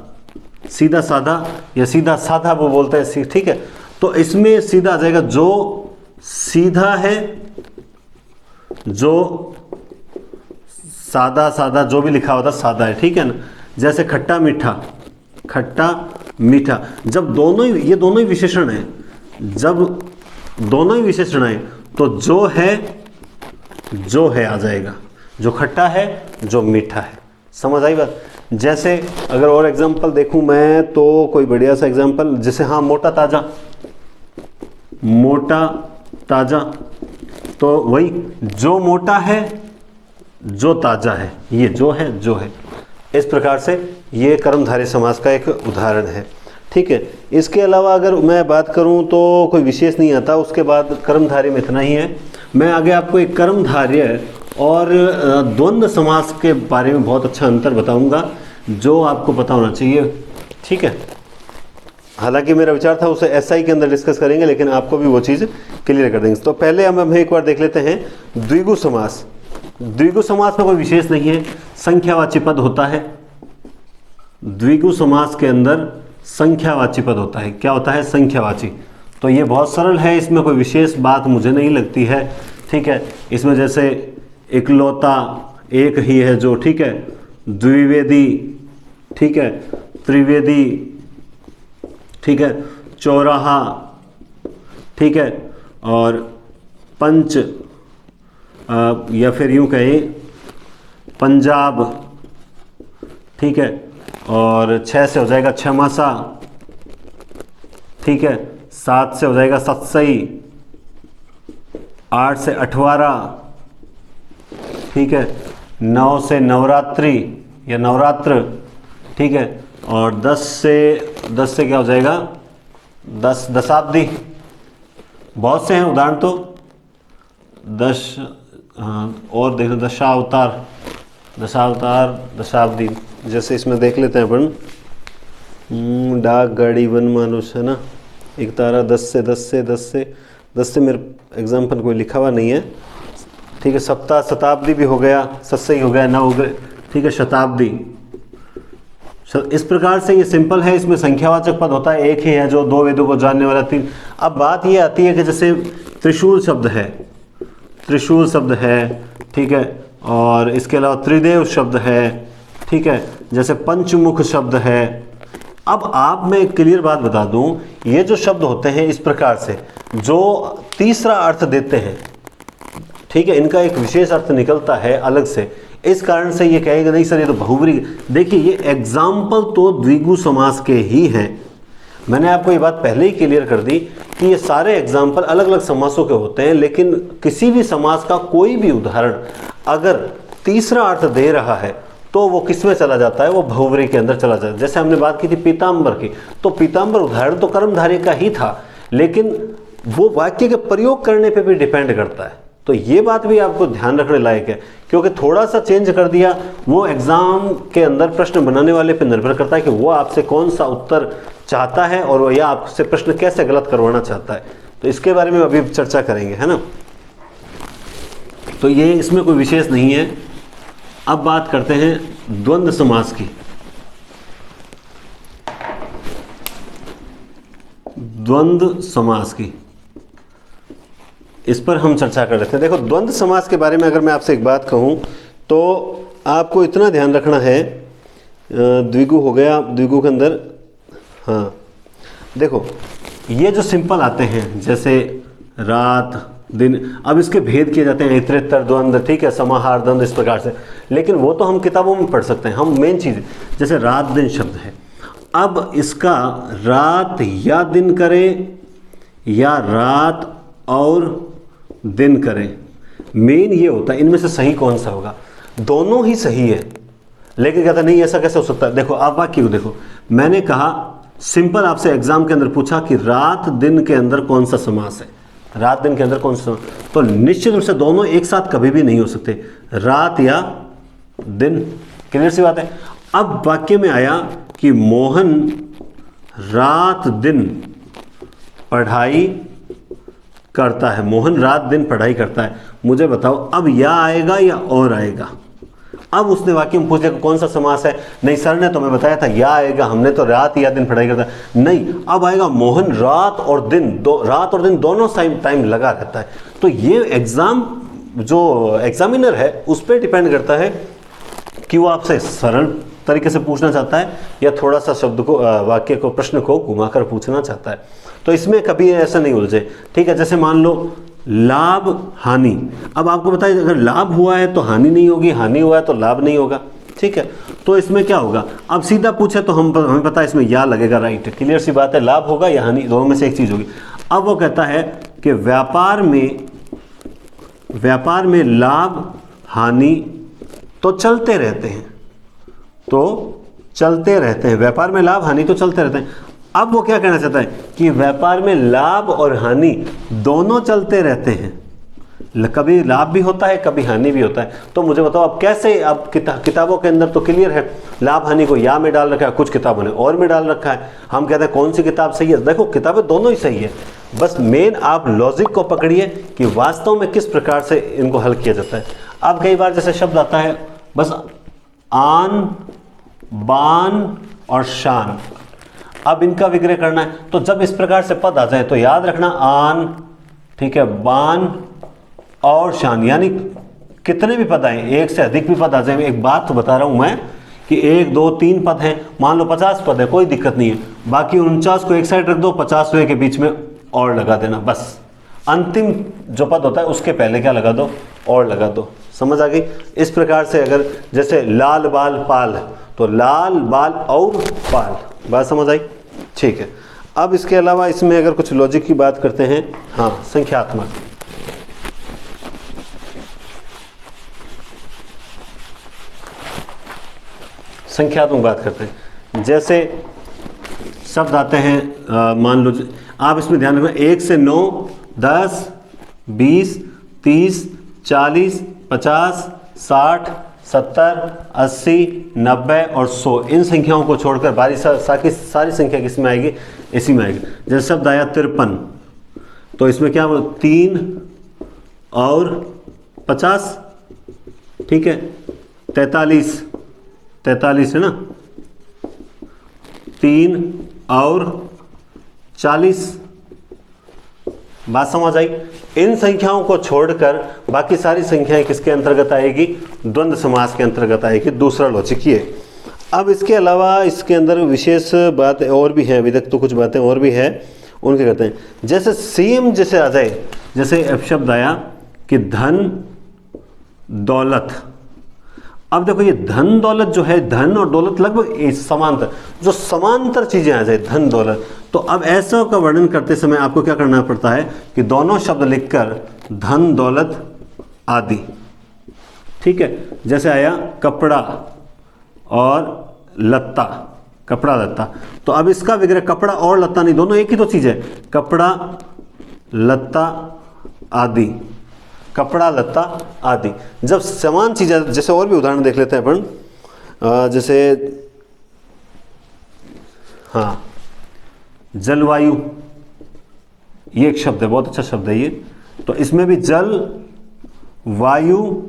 सीधा साधा या सीधा साधा वो बोलते हैं, ठीक है। तो इसमें सीधा आ जाएगा जो सीधा है, जो सादा सादा जो भी लिखा होता सादा है, ठीक है ना। जैसे खट्टा मीठा, खट्टा मीठा, जब दोनों ही ये दोनों ही विशेषण हैं, जब दोनों ही विशेषण हैं तो जो है आ जाएगा, जो खट्टा है जो मीठा है। समझ आई बात। जैसे अगर और एग्जांपल देखूं मैं तो कोई बढ़िया सा एग्जांपल, जैसे हाँ मोटा ताजा, मोटा ताजा, तो वही जो मोटा है जो ताजा है, ये जो है। इस प्रकार से ये कर्मधारय समास का एक उदाहरण है, ठीक है। इसके अलावा अगर मैं बात करूं तो कोई विशेष नहीं आता। उसके बाद कर्मधारय में इतना ही है। मैं आगे आपको एक कर्मधारय और द्वंद्व समास के बारे में बहुत अच्छा अंतर बताऊंगा जो आपको पता होना चाहिए, ठीक है। हालांकि मेरा विचार था उसे SI के अंदर डिस्कस करेंगे, लेकिन आपको भी वो चीज़ क्लियर कर देंगे। तो पहले हम एक बार देख लेते हैं द्विगु समास। द्विगु समास में कोई विशेष नहीं है, संख्यावाची पद होता है। द्विगु समास के अंदर संख्यावाची पद होता है। क्या होता है? संख्यावाची। तो ये बहुत सरल है, इसमें कोई विशेष बात मुझे नहीं लगती है, ठीक है। इसमें जैसे इकलौता एक ही है जो, ठीक है, द्विवेदी, ठीक है, त्रिवेदी, ठीक है, चौराहा, ठीक है, और पंच या फिर यूं कहें पंजाब, ठीक है, और 6 से हो जाएगा छमासा, ठीक है, 7 से हो जाएगा सतसई, 8 से अठवारा, ठीक है, 9 से नवरात्रि या नवरात्र, ठीक है, और 10 से क्या हो जाएगा? दशाब्दी। बहुत से हैं उदाहरण तो, 10, हाँ, और देखो दशावतार, दशाब्दी। जैसे इसमें देख लेते हैं अपन, डाक गाड़ी वन मानुष, है ना, एक तारा, 10 से मेरे एग्जाम्पल कोई लिखा हुआ नहीं है, ठीक है। सप्ताह, शताब्दी भी हो गया, सत्सई हो गया, 9 हो गए, ठीक है, शताब्दी। इस प्रकार से ये सिंपल है। इसमें संख्यावाचक पद होता है, एक ही है जो 2 वेदों को जानने वाला 3। अब बात ये आती है कि जैसे त्रिशूल शब्द है, ठीक है, और इसके अलावा त्रिदेव शब्द है, ठीक है, जैसे पंचमुख शब्द है। अब आप मैं एक क्लियर बात बता दूं, ये जो शब्द होते हैं इस प्रकार से जो तीसरा अर्थ देते हैं, ठीक है, इनका एक विशेष अर्थ निकलता है अलग से। इस कारण से ये कहेगा नहीं सर ये तो बहुब्री। देखिए ये एग्जाम्पल तो द्विगु समास के ही हैं। मैंने आपको ये बात पहले ही क्लियर कर दी कि ये सारे एग्जाम्पल अलग अलग समासों के होते हैं, लेकिन किसी भी समास का कोई भी उदाहरण अगर तीसरा अर्थ दे रहा है तो वो किस में चला जाता है? वो बहुब्री के अंदर चला जाता है। जैसे हमने बात की थी पीताम्बर की, तो पीताम्बर उदाहरण तो कर्मधारय का ही था, लेकिन वो वाक्य के प्रयोग करने पे भी डिपेंड करता है। तो ये बात भी आपको ध्यान रखने लायक है, क्योंकि थोड़ा सा चेंज कर दिया वो एग्जाम के अंदर प्रश्न बनाने वाले पे निर्भर करता है कि वो आपसे कौन सा उत्तर चाहता है और या आपसे प्रश्न कैसे गलत करवाना चाहता है। तो इसके बारे में अभी चर्चा करेंगे, है ना। तो ये इसमें कोई विशेष नहीं है। अब बात करते हैं द्वंद्व समास की। द्वंद्व समास की, इस पर हम चर्चा कर रहे थे। देखो द्वंद्व समास के बारे में अगर मैं आपसे एक बात कहूं तो आपको इतना ध्यान रखना है द्विगु हो गया, द्विगु के अंदर, हाँ देखो ये जो सिंपल आते हैं जैसे रात दिन, अब इसके भेद किए जाते हैं इतरेतर द्वंद्व, ठीक है, समाहार द्वंद्व, इस प्रकार से, लेकिन वो तो हम किताबों में पढ़ सकते हैं। हम मेन चीज़ जैसे रात दिन शब्द है, अब इसका रात या दिन करें या रात और दिन करें, मेन ये होता है इनमें से सही कौन सा होगा। दोनों ही सही है, लेकिन कहता नहीं ऐसा कैसे हो सकता है। देखो आप वाक्य को देखो, मैंने कहा सिंपल, आपसे एग्जाम के अंदर पूछा कि रात दिन के अंदर कौन सा समास है, रात दिन के अंदर कौन सा समास, तो निश्चित रूप से दोनों एक साथ कभी भी नहीं हो सकते, रात या दिन, क्लियर सी बात है। अब वाक्य में आया कि मोहन रात दिन पढ़ाई करता है, मोहन रात दिन पढ़ाई करता है। मुझे बताओ अब या आएगा या और आएगा। अब उसने वाक्य में पूछ लिया कौन सा समास है, नहीं सर ने तो मैं बताया था या आएगा, हमने तो रात या दिन पढ़ाई करता है, नहीं अब आएगा मोहन रात और दिन, रात और दिन दोनों टाइम लगा रहता है। तो ये एग्जाम जो एग्जामिनर है उस पर डिपेंड करता है कि वो आपसे सरल तरीके से पूछना चाहता है या थोड़ा सा शब्द को, वाक्य को, प्रश्न को घुमाकर पूछना चाहता है। तो इसमें कभी ऐसा नहीं उलझे, ठीक है। जैसे मान लो लाभ हानि, अब आपको बताइए अगर लाभ हुआ है तो हानि नहीं होगी, हानि हुआ है तो लाभ नहीं होगा, ठीक है। तो इसमें क्या होगा, अब सीधा पूछे तो हमें पता है इसमें या लगेगा, राइट, क्लियर सी बात है, लाभ होगा या हानि, दोनों में से एक चीज होगी। अब वो कहता है कि व्यापार में लाभ हानि तो चलते रहते हैं, तो चलते रहते हैं, व्यापार में लाभ हानि तो चलते रहते हैं। अब वो क्या कहना चाहता है कि व्यापार में लाभ और हानि दोनों चलते रहते हैं, कभी लाभ भी होता है कभी हानि भी होता है। तो मुझे बताओ अब कैसे, अब किताबों के अंदर तो क्लियर है, लाभ हानि को या में डाल रखा है, कुछ किताबों ने और में डाल रखा है। हम कहते हैं कौन सी किताब सही है, देखो किताबें दोनों ही सही है, बस मेन आप लॉजिक को पकड़िए कि वास्तव में किस प्रकार से इनको हल किया जाता है। अब कई बार जैसे शब्द आता है बस आन बान और शान, अब इनका विग्रह करना है, तो जब इस प्रकार से पद आ जाए तो याद रखना आन, ठीक है, बान और शान, यानी कितने भी पद आए, एक से अधिक भी पद आ जाए। एक बात तो बता रहा हूं मैं कि 1 2 3 पद हैं, मान लो 50 पद है, कोई दिक्कत नहीं है, बाकी 49 को एक साइड रख दो, 50वें के बीच में और लगा देना, बस अंतिम जो पद होता है उसके पहले क्या लगा दो, और लगा दो, समझ आ गई। इस प्रकार से अगर जैसे लाल बाल पाल है तो लाल बाल और पाल, बात समझ आई, ठीक है। अब इसके अलावा इसमें अगर कुछ लॉजिक की बात करते हैं, हाँ संख्यात्मक, संख्यात्मक बात करते हैं। जैसे शब्द आते हैं, मान लो आप इसमें ध्यान रखना, 1 से 9 10 20 30 40 50 60 70 80 90 और 100, इन संख्याओं को छोड़कर बाकी सारी संख्या किस में आएगी, इसी में आएगी। जैसे शब्द आया 53, तो इसमें क्या 3 और 50, ठीक है, 43 है ना, 3 और 40, बात समझ आई। इन संख्याओं को छोड़कर बाकी सारी संख्याएं किसके अंतर्गत आएगी, द्वंद्व समास के अंतर्गत आएगी, दूसरा लॉजिक ये। अब इसके अलावा इसके अंदर विशेष बात और भी है, अभी तक तो कुछ बातें और भी है, उनके कहते हैं जैसे सेम जैसे आ जाए, जैसे अब शब्द आया कि धन दौलत। अब देखो ये धन दौलत जो है, धन और दौलत लगभग समांतर, जो समांतर चीजें आ जाए धन दौलत, तो अब ऐसा का वर्णन करते समय आपको क्या करना पड़ता है कि दोनों शब्द लिखकर धन दौलत आदि, ठीक है। जैसे आया कपड़ा और लत्ता, कपड़ा लत्ता, तो अब इसका विग्रह कपड़ा और लत्ता नहीं, दोनों एक ही तो चीज है, कपड़ा लत्ता आदि, कपड़ा लत्ता आदि। जब समान चीजें, जैसे और भी उदाहरण देख लेते हैं अपन, जैसे हाँ जलवायु, ये एक शब्द है, बहुत अच्छा शब्द है ये, तो इसमें भी जल वायु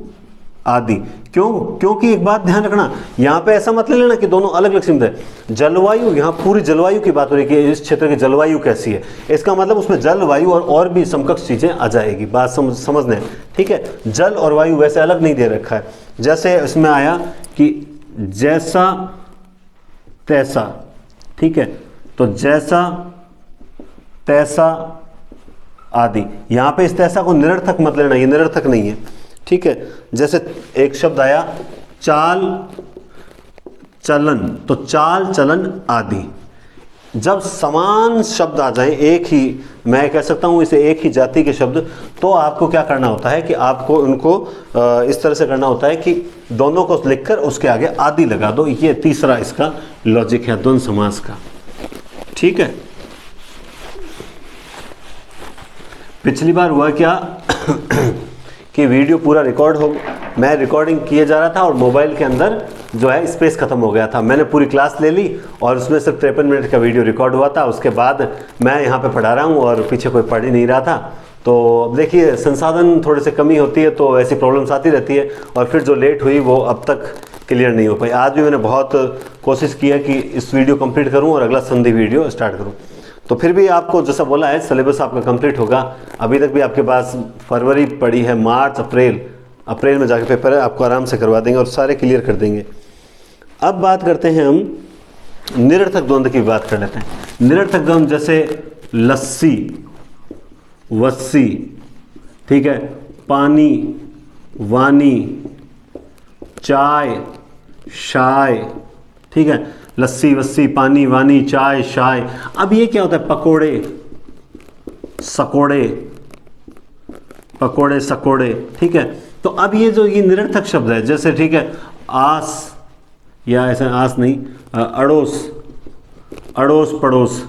आदि, क्योंकि एक बात ध्यान रखना, यहाँ पे ऐसा मत ले लेना कि दोनों अलग अलग शब्द है। जलवायु, यहाँ पूरी जलवायु की बात हो रही है कि इस क्षेत्र की जलवायु कैसी है, इसका मतलब उसमें जल वायु और भी समकक्ष चीजें आ जाएगी, बात समझने, ठीक है। जल और वायु वैसे अलग नहीं दे रखा है। जैसे इसमें आया कि जैसा तैसा, ठीक है। तो जैसा, तैसा आदि। यहां पे इस तैसा को निरर्थक मत लेना, ये निरर्थक नहीं है, ठीक है। जैसे एक शब्द आया चाल चलन, तो चाल चलन आदि। जब समान शब्द आ जाए, एक ही, मैं कह सकता हूं इसे एक ही जाति के शब्द, तो आपको क्या करना होता है कि आपको उनको इस तरह से करना होता है कि दोनों को लिखकर उसके आगे आदि लगा दो। ये तीसरा इसका लॉजिक है द्वंद्व समास का, ठीक है। पिछली बार हुआ क्या कि वीडियो पूरा रिकॉर्ड हो, मैं रिकॉर्डिंग किए जा रहा था और मोबाइल के अंदर जो है स्पेस खत्म हो गया था। मैंने पूरी क्लास ले ली और उसमें सिर्फ 53 मिनट का वीडियो रिकॉर्ड हुआ था। उसके बाद मैं यहाँ पे पढ़ा रहा हूँ और पीछे कोई पढ़ ही नहीं रहा था। तो अब देखिए संसाधन थोड़े से कमी होती है तो ऐसी प्रॉब्लम्स आती रहती है, और फिर जो लेट हुई वो अब तक क्लियर नहीं हो पाई। आज भी मैंने बहुत कोशिश की है कि इस वीडियो कंप्लीट करूँ और अगला संधि वीडियो स्टार्ट करूँ। तो फिर भी आपको जैसा बोला है सिलेबस आपका कंप्लीट होगा। अभी तक भी आपके पास फरवरी पड़ी है, मार्च, अप्रैल में जाके पेपर है, आपको आराम से करवा देंगे और सारे क्लियर कर देंगे। अब बात करते हैं हम निरर्थक द्वंद्व की बात कर लेते हैं। निरर्थक द्वंद्व जैसे लस्सी, वस्सी, ठीक है, पानी, वानी, चाय, शाय, ठीक है। लस्सी, वस्सी, पानी, वानी, चाय, शाय। अब ये क्या होता है? पकोड़े, सकोड़े, पकोड़े, सकोड़े, ठीक है। तो अब ये जो ये निरर्थक शब्द है, जैसे ठीक है आस, या ऐसा आस नहीं, अड़ोस, अड़ोस पड़ोस।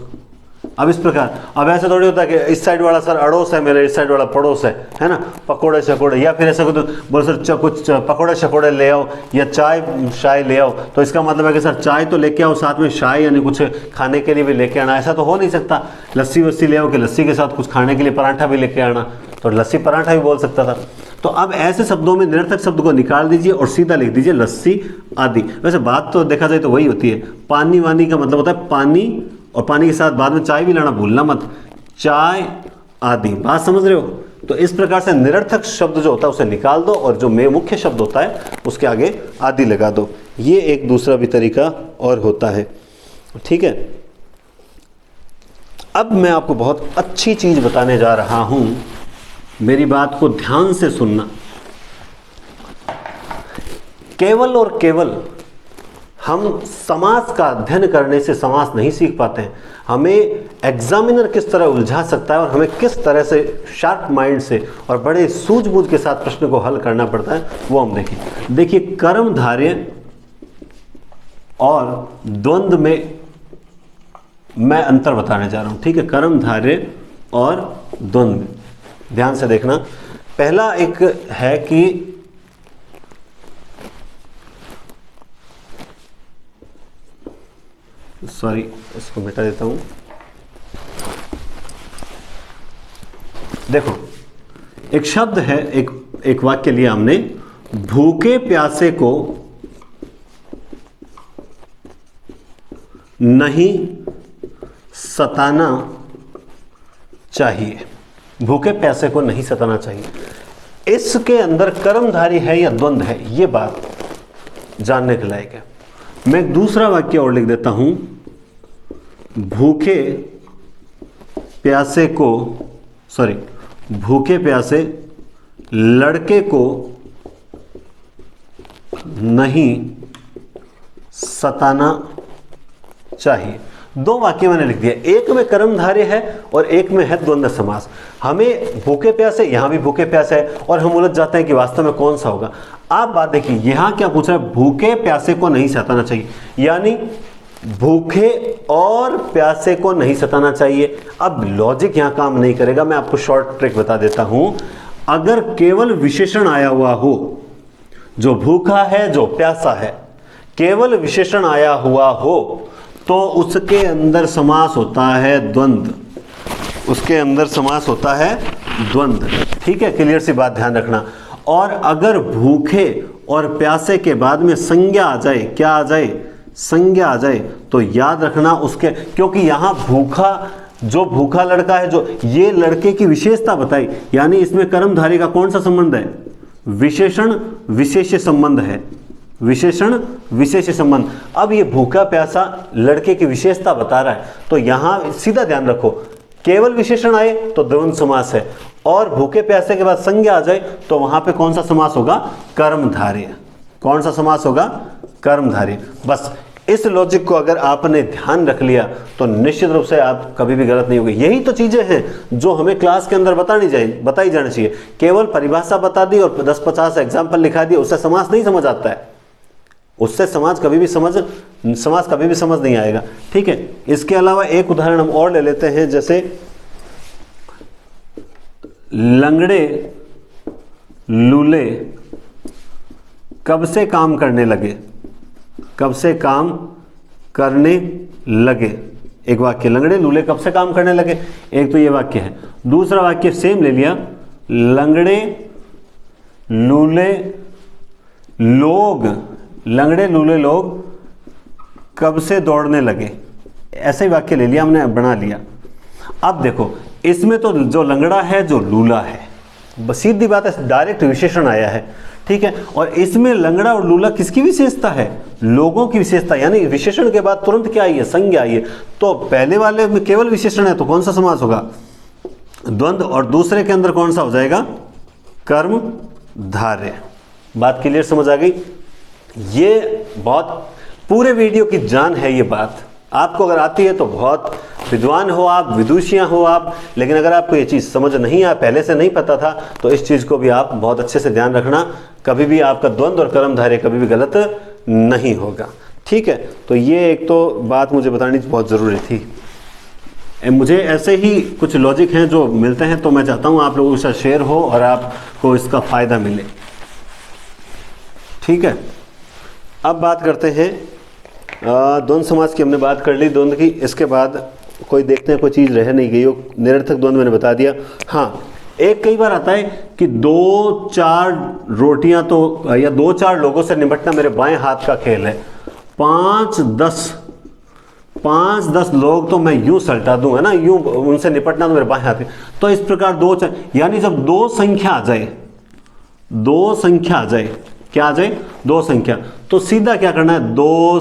अब इस प्रकार, अब ऐसा थोड़ी होता है कि इस साइड वाला सर अड़ोस है मेरे, इस साइड वाला पड़ोस है ना। पकोड़े शकोड़े, या फिर ऐसा तो बोलो सर कुछ पकोड़े शकोड़े ले आओ या चाय शाय ले आओ, तो इसका मतलब है कि सर चाय तो लेके आओ, साथ में शाय यानी कुछ खाने के लिए भी लेके आना। ऐसा तो हो नहीं सकता। लस्सी वस्सी ले आओ कि लस्सी के साथ कुछ खाने के लिए पराठा भी लेके आना, तो लस्सी पराठा भी बोल सकता था। तो अब ऐसे शब्दों में निरर्थक शब्द को निकाल दीजिए और सीधा लिख दीजिए लस्सी आदि। वैसे बात तो देखा जाए तो वही होती है। पानी वानी का मतलब होता है पानी, और पानी के साथ बाद में चाय भी लाना भूलना मत, चाय आदि। बात समझ रहे हो? तो इस प्रकार से निरर्थक शब्द जो होता है उसे निकाल दो और जो मुख्य शब्द होता है उसके आगे आदि लगा दो। ये एक दूसरा भी तरीका और होता है, ठीक है। अब मैं आपको बहुत अच्छी चीज बताने जा रहा हूं, मेरी बात को ध्यान से सुनना। केवल और केवल हम समास का अध्ययन करने से समास नहीं सीख पाते हैं। हमें एग्जामिनर किस तरह उलझा सकता है और हमें किस तरह से शार्प माइंड से और बड़े सूझबूझ के साथ प्रश्न को हल करना पड़ता है, वो हम देखें। देखिए, कर्मधारय और द्वंद्व में मैं अंतर बताने जा रहा हूं, ठीक है। कर्मधारय और द्वंद्व, ध्यान से देखना। पहला एक है कि सॉरी, इसको मिटा देता हूं। देखो, एक शब्द है, एक वाक्य लिया हमने, भूखे प्यासे को नहीं सताना चाहिए। भूखे प्यासे को नहीं सताना चाहिए। इसके अंदर कर्मधारी है या द्वंद्व है, ये बात जानने के लायक है। मैं एक दूसरा वाक्य और लिख देता हूं, भूखे प्यासे को, सॉरी, भूखे प्यासे लड़के को नहीं सताना चाहिए। दो वाक्य मैंने लिख दिया, एक में कर्मधारय है और एक में है द्वंद्व समास। हमें भूखे प्यासे, यहां भी भूखे प्यासे है और हम उलझ जाते हैं कि वास्तव में कौन सा होगा। आप बात देखिए, यहां क्या पूछ रहा है? भूखे प्यासे को नहीं सताना चाहिए, यानी भूखे और प्यासे को नहीं सताना चाहिए। अब लॉजिक यहां काम नहीं करेगा, मैं आपको शॉर्ट ट्रिक बता देता हूं। अगर केवल विशेषण आया हुआ हो, जो भूखा है जो प्यासा है, केवल विशेषण आया हुआ हो, तो उसके अंदर समास होता है द्वंद्व। उसके अंदर समास होता है द्वंद्व, ठीक है। क्लियर सी बात ध्यान रखना। और अगर भूखे और प्यासे के बाद में संज्ञा आ जाए, क्या आ जाए? संज्ञा आ जाए, तो याद रखना उसके, क्योंकि यहां भूखा, जो भूखा लड़का है, जो ये लड़के की विशेषता बताई, यानी इसमें कर्मधारय का कौन सा संबंध है? विशेषण विशेष्य संबंध है। विशेषण विशेष संबंध। अब ये भूखा प्यासा लड़के की विशेषता बता रहा है, तो यहां सीधा ध्यान रखो, केवल विशेषण आए तो द्वंद्व समास है, और भूखे प्यासे के बाद संज्ञा आ जाए तो वहां पे कौन सा समास होगा? कर्मधारय। कौन सा समास होगा? कर्मधारय। बस इस लॉजिक को अगर आपने ध्यान रख लिया तो निश्चित रूप से आप कभी भी गलत नहीं होगी। यही तो चीजें हैं जो हमें क्लास के अंदर बताई जानी चाहिए। केवल परिभाषा बता दी और 10-50 एग्जाम्पल लिखा दिए, उससे समास नहीं समझ आता है, उससे समास कभी भी समझ नहीं आएगा। ठीक है, इसके अलावा एक उदाहरण हम और ले लेते हैं, जैसे लंगड़े लूले कब से काम करने लगे? कब से काम करने लगे? एक वाक्य, लंगड़े लूले कब से काम करने लगे, एक तो ये वाक्य है। दूसरा वाक्य सेम ले लिया, लंगड़े लूले लोग कब से दौड़ने लगे, ऐसे ही वाक्य ले लिया हमने, बना लिया। अब देखो इसमें तो जो लंगड़ा है जो लूला है, सीधी बात है, डायरेक्ट विशेषण आया है। ठीक है, और इसमें लंगड़ा और लूला किसकी विशेषता है? लोगों की विशेषता, यानी विशेषण के बाद तुरंत क्या आई है? संज्ञा आई है। तो पहले वाले में केवल विशेषण है तो कौन सा समास होगा? द्वंद्व, और दूसरे के अंदर कौन सा हो जाएगा? कर्मधारय। बात क्लियर समझ आ गई? ये बहुत पूरे वीडियो की जान है ये बात। आपको अगर आती है तो बहुत विद्वान हो आप, विदुषियाँ हो आप, लेकिन अगर आपको ये चीज़ समझ नहीं आया, पहले से नहीं पता था, तो इस चीज़ को भी आप बहुत अच्छे से ध्यान रखना, कभी भी आपका द्वंद्व और कर्मधारय कभी भी गलत नहीं होगा। ठीक है, तो ये एक तो बात मुझे बतानी बहुत ज़रूरी थी। मुझे ऐसे ही कुछ लॉजिक हैं जो मिलते हैं, तो मैं चाहता हूँ आप लोगों के साथ शेयर हो और आपको इसका फ़ायदा मिले। ठीक है, अब बात करते हैं द्वंद्व समास की। हमने बात कर ली द्वंद्व की, इसके बाद कोई देखते हैं कोई चीज़ रह नहीं गई हो। निरर्थक द्वंद्व मैंने बता दिया। हाँ, एक कई बार आता है कि 2-4 रोटियां तो, या 2-4 लोगों से निपटना मेरे बाएं हाथ का खेल है, 5-10 लोग तो मैं यूं सल्टा दूं, है ना, यूं उनसे निपटना तो मेरे बाएं हाथ में। तो इस प्रकार 2-4, यानी जब 2 संख्या आ जाए, क्या आ जाए? 2 संख्या, तो सीधा क्या करना है? 2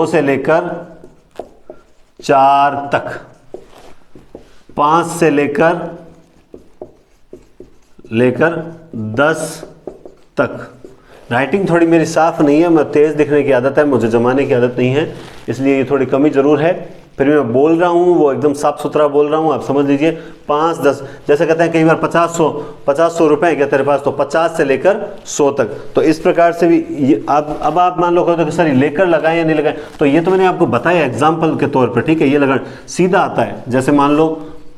से लेकर 4 तक, 5 से लेकर 10 तक। राइटिंग थोड़ी मेरी साफ नहीं है, मैं तेज दिखने की आदत है, मुझे जमाने की आदत नहीं है, इसलिए ये थोड़ी कमी जरूर है। फिर मैं बोल रहा हूँ वो एकदम साफ सुथरा बोल रहा हूँ, आप समझ लीजिए। 5-10, जैसे कहते हैं कई बार 50-100 रुपए क्या तेरे पास, तो 50 से लेकर 100 तक। तो इस प्रकार से भी अब आप मान लो कि सर लेकर लगाएं या नहीं लगाएं, तो ये तो मैंने आपको बताया एग्जाम्पल के तौर पर। ठीक है, ये लगा सीधा आता है। जैसे मान लो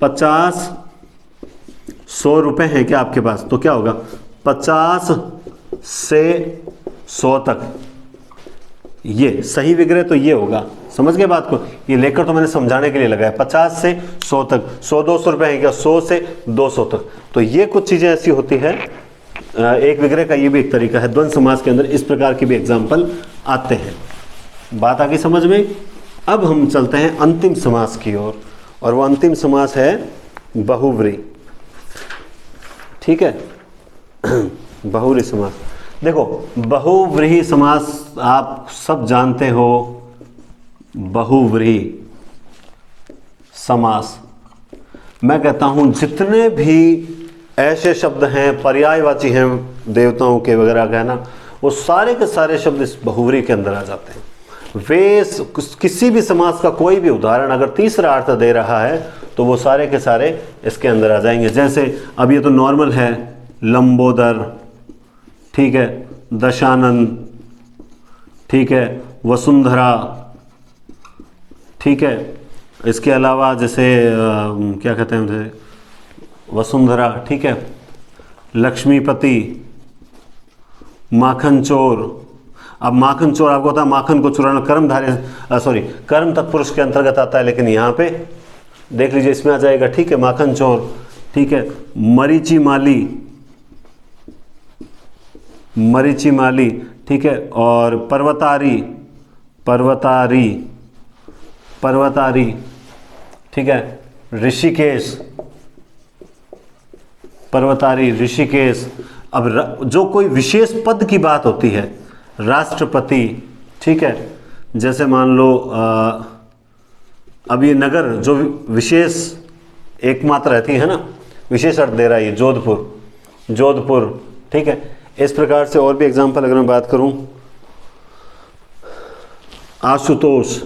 50-100 रुपए हैं क्या आपके पास, तो क्या होगा? 50 से 100 तक, ये सही विग्रह तो ये होगा। समझ गए बात को? ये लेकर तो मैंने समझाने के लिए लगाया। 50 से 100 तक, 100-200 रुपए है क्या? 100 से 200 तक। तो ये कुछ चीजें ऐसी होती है, एक विग्रह का ये भी एक तरीका है। द्वंद्व समास के अंदर इस प्रकार के भी एग्जाम्पल आते हैं। बात आगे समझ में? अब हम चलते हैं अंतिम समास की ओर, और वो अंतिम समास है बहुव्रीहि। ठीक है, बहुव्रीहि समास। देखो, बहुव्रीहि समास आप सब जानते हो। बहुव्रीहि समास, मैं कहता हूं जितने भी ऐसे शब्द हैं, पर्यायवाची हैं देवताओं के वगैरह का, है ना, वो सारे के सारे शब्द इस बहुव्रीहि के अंदर आ जाते हैं। वे किसी भी समास का कोई भी उदाहरण अगर तीसरा अर्थ दे रहा है तो वो सारे के सारे इसके अंदर आ जाएंगे। जैसे अब ये तो नॉर्मल है, लंबोदर, ठीक है, दशानन, ठीक है, वसुंधरा, ठीक है। इसके अलावा जैसे क्या कहते हैं उसे, वसुंधरा, ठीक है, लक्ष्मीपति, माखन चोर। अब माखन चोर आपको पता है, माखन को चुराना कर्म तत्पुरुष के अंतर्गत आता है, लेकिन यहाँ पे देख लीजिए इसमें आ जाएगा। ठीक है, माखन चोर, ठीक है, मरीचि माली, ठीक है, और पर्वतारी, ठीक है, ऋषिकेश, अब जो कोई विशेष पद की बात होती है, राष्ट्रपति, ठीक है, जैसे मान लो अब ये नगर जो विशेष एकमात्र रहती है ना, विशेष अर्थ दे रहा है ये जोधपुर, ठीक है। इस प्रकार से और भी एग्जाम्पल अगर मैं बात करूं, आशुतोष,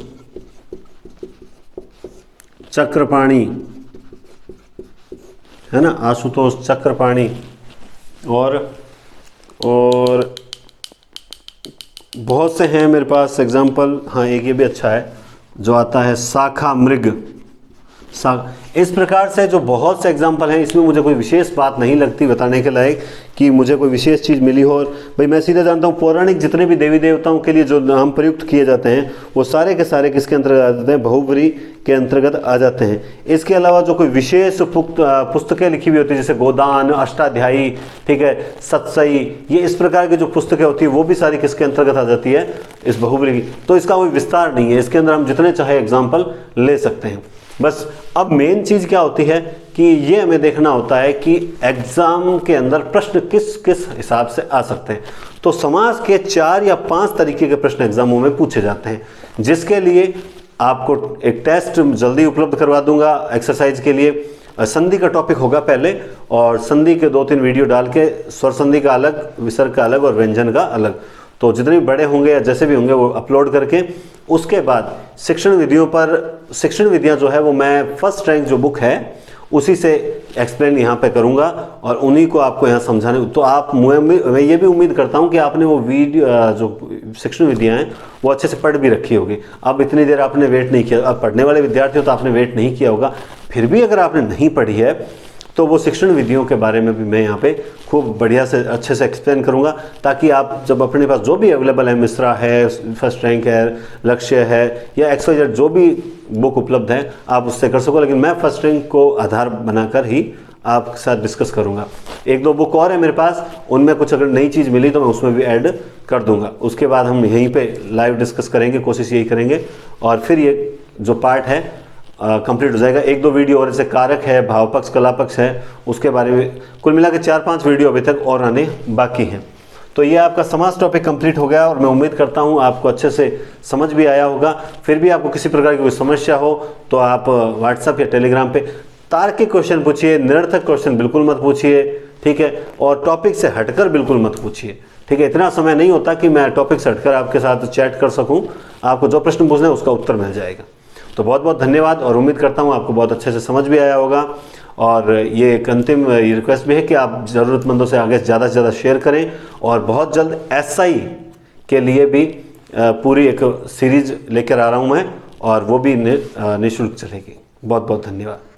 चक्रपाणी, है ना, आशुतोष, चक्रपाणी, और बहुत से हैं मेरे पास एग्जाम्पल। हाँ, एक ये भी अच्छा है जो आता है, शाखा मृग। इस प्रकार से जो बहुत से एग्जाम्पल हैं, इसमें मुझे कोई विशेष बात नहीं लगती बताने के लायक कि मुझे कोई विशेष चीज़ मिली हो। और भाई मैं सीधे जानता हूँ पौराणिक जितने भी देवी देवताओं के लिए जो नाम प्रयुक्त किए जाते हैं वो सारे के सारे किसके अंतर्गत आ जाते हैं, बहुव्रीहि के अंतर्गत आ जाते हैं। इसके अलावा जो कोई विशेष पुस्तकें लिखी हुई होती है, जैसे गोदान, अष्टाध्यायी, ठीक है, सतसई, ये इस प्रकार की जो पुस्तकें होती है वो भी सारी किसके अंतर्गत आ जाती है, इस बहुव्रीहि की। तो इसका कोई विस्तार नहीं है, इसके अंदर हम जितने चाहे एग्जाम्पल ले सकते हैं। बस अब मेन चीज़ क्या होती है कि ये हमें देखना होता है कि एग्ज़ाम के अंदर प्रश्न किस किस हिसाब से आ सकते हैं। तो समास के 4 या 5 तरीके के प्रश्न एग्जामों में पूछे जाते हैं, जिसके लिए आपको एक टेस्ट जल्दी उपलब्ध करवा दूंगा एक्सरसाइज के लिए। संधि का टॉपिक होगा पहले, और संधि के 2-3 वीडियो डाल के स्वर संधि का अलग, विसर्ग का अलग और व्यंजन का अलग, तो जितने भी बड़े होंगे या जैसे भी होंगे वो अपलोड करके, उसके बाद शिक्षण विधियों पर, शिक्षण विधियाँ जो है वो मैं फर्स्ट रैंक जो बुक है उसी से एक्सप्लेन यहाँ पे करूँगा और उन्हीं को आपको यहाँ समझाने। तो आप मैं ये भी उम्मीद करता हूँ कि आपने वो वीडियो जो शिक्षण विधियाँ हैं वो अच्छे से पढ़ भी रखी होगी। अब इतनी देर आपने वेट नहीं किया, अब पढ़ने वाले विद्यार्थी हो तो आपने वेट नहीं किया होगा। फिर भी अगर आपने नहीं पढ़ी है तो वो शिक्षण विधियों के बारे में भी मैं यहाँ पे खूब बढ़िया से अच्छे से एक्सप्लेन करूँगा, ताकि आप जब अपने पास जो भी अवेलेबल है, मिश्रा है, फर्स्ट रैंक है, लक्ष्य है, या XYZ जो भी बुक उपलब्ध है आप उससे कर सको। लेकिन मैं फर्स्ट रैंक को आधार बनाकर ही आपके साथ डिस्कस करूँगा। 1-2 बुक और है मेरे पास, उनमें कुछ अगर नई चीज़ मिली तो मैं उसमें भी ऐड कर दूँगा। उसके बाद हम यहीं पर लाइव डिस्कस करेंगे, कोशिश यही करेंगे, और फिर ये जो पार्ट है कंप्लीट हो जाएगा। 1-2 वीडियो और जैसे कारक है, भाव पक्ष, कला पक्ष है, उसके बारे में कुल मिला के 4-5 वीडियो अभी तक और आने बाकी हैं। तो ये आपका समास टॉपिक कंप्लीट हो गया और मैं उम्मीद करता हूँ आपको अच्छे से समझ भी आया होगा। फिर भी आपको किसी प्रकार की कोई समस्या हो तो आप व्हाट्सएप या टेलीग्राम पे तार्किक क्वेश्चन पूछिए, निरर्थक क्वेश्चन बिल्कुल मत पूछिए, ठीक है, और टॉपिक से हटकर बिल्कुल मत पूछिए, ठीक है। इतना समय नहीं होता कि मैं टॉपिक से हटकर आपके साथ चैट कर सकूँ। आपको जो प्रश्न पूछना है उसका उत्तर मिल जाएगा। तो बहुत बहुत धन्यवाद, और उम्मीद करता हूँ आपको बहुत अच्छे से समझ भी आया होगा। और ये एक अंतिम रिक्वेस्ट भी है कि आप ज़रूरतमंदों से आगे ज़्यादा से ज़्यादा शेयर करें, और बहुत जल्द SI के लिए भी पूरी एक सीरीज लेकर आ रहा हूँ मैं, और वो भी निःशुल्क चलेगी। बहुत बहुत धन्यवाद।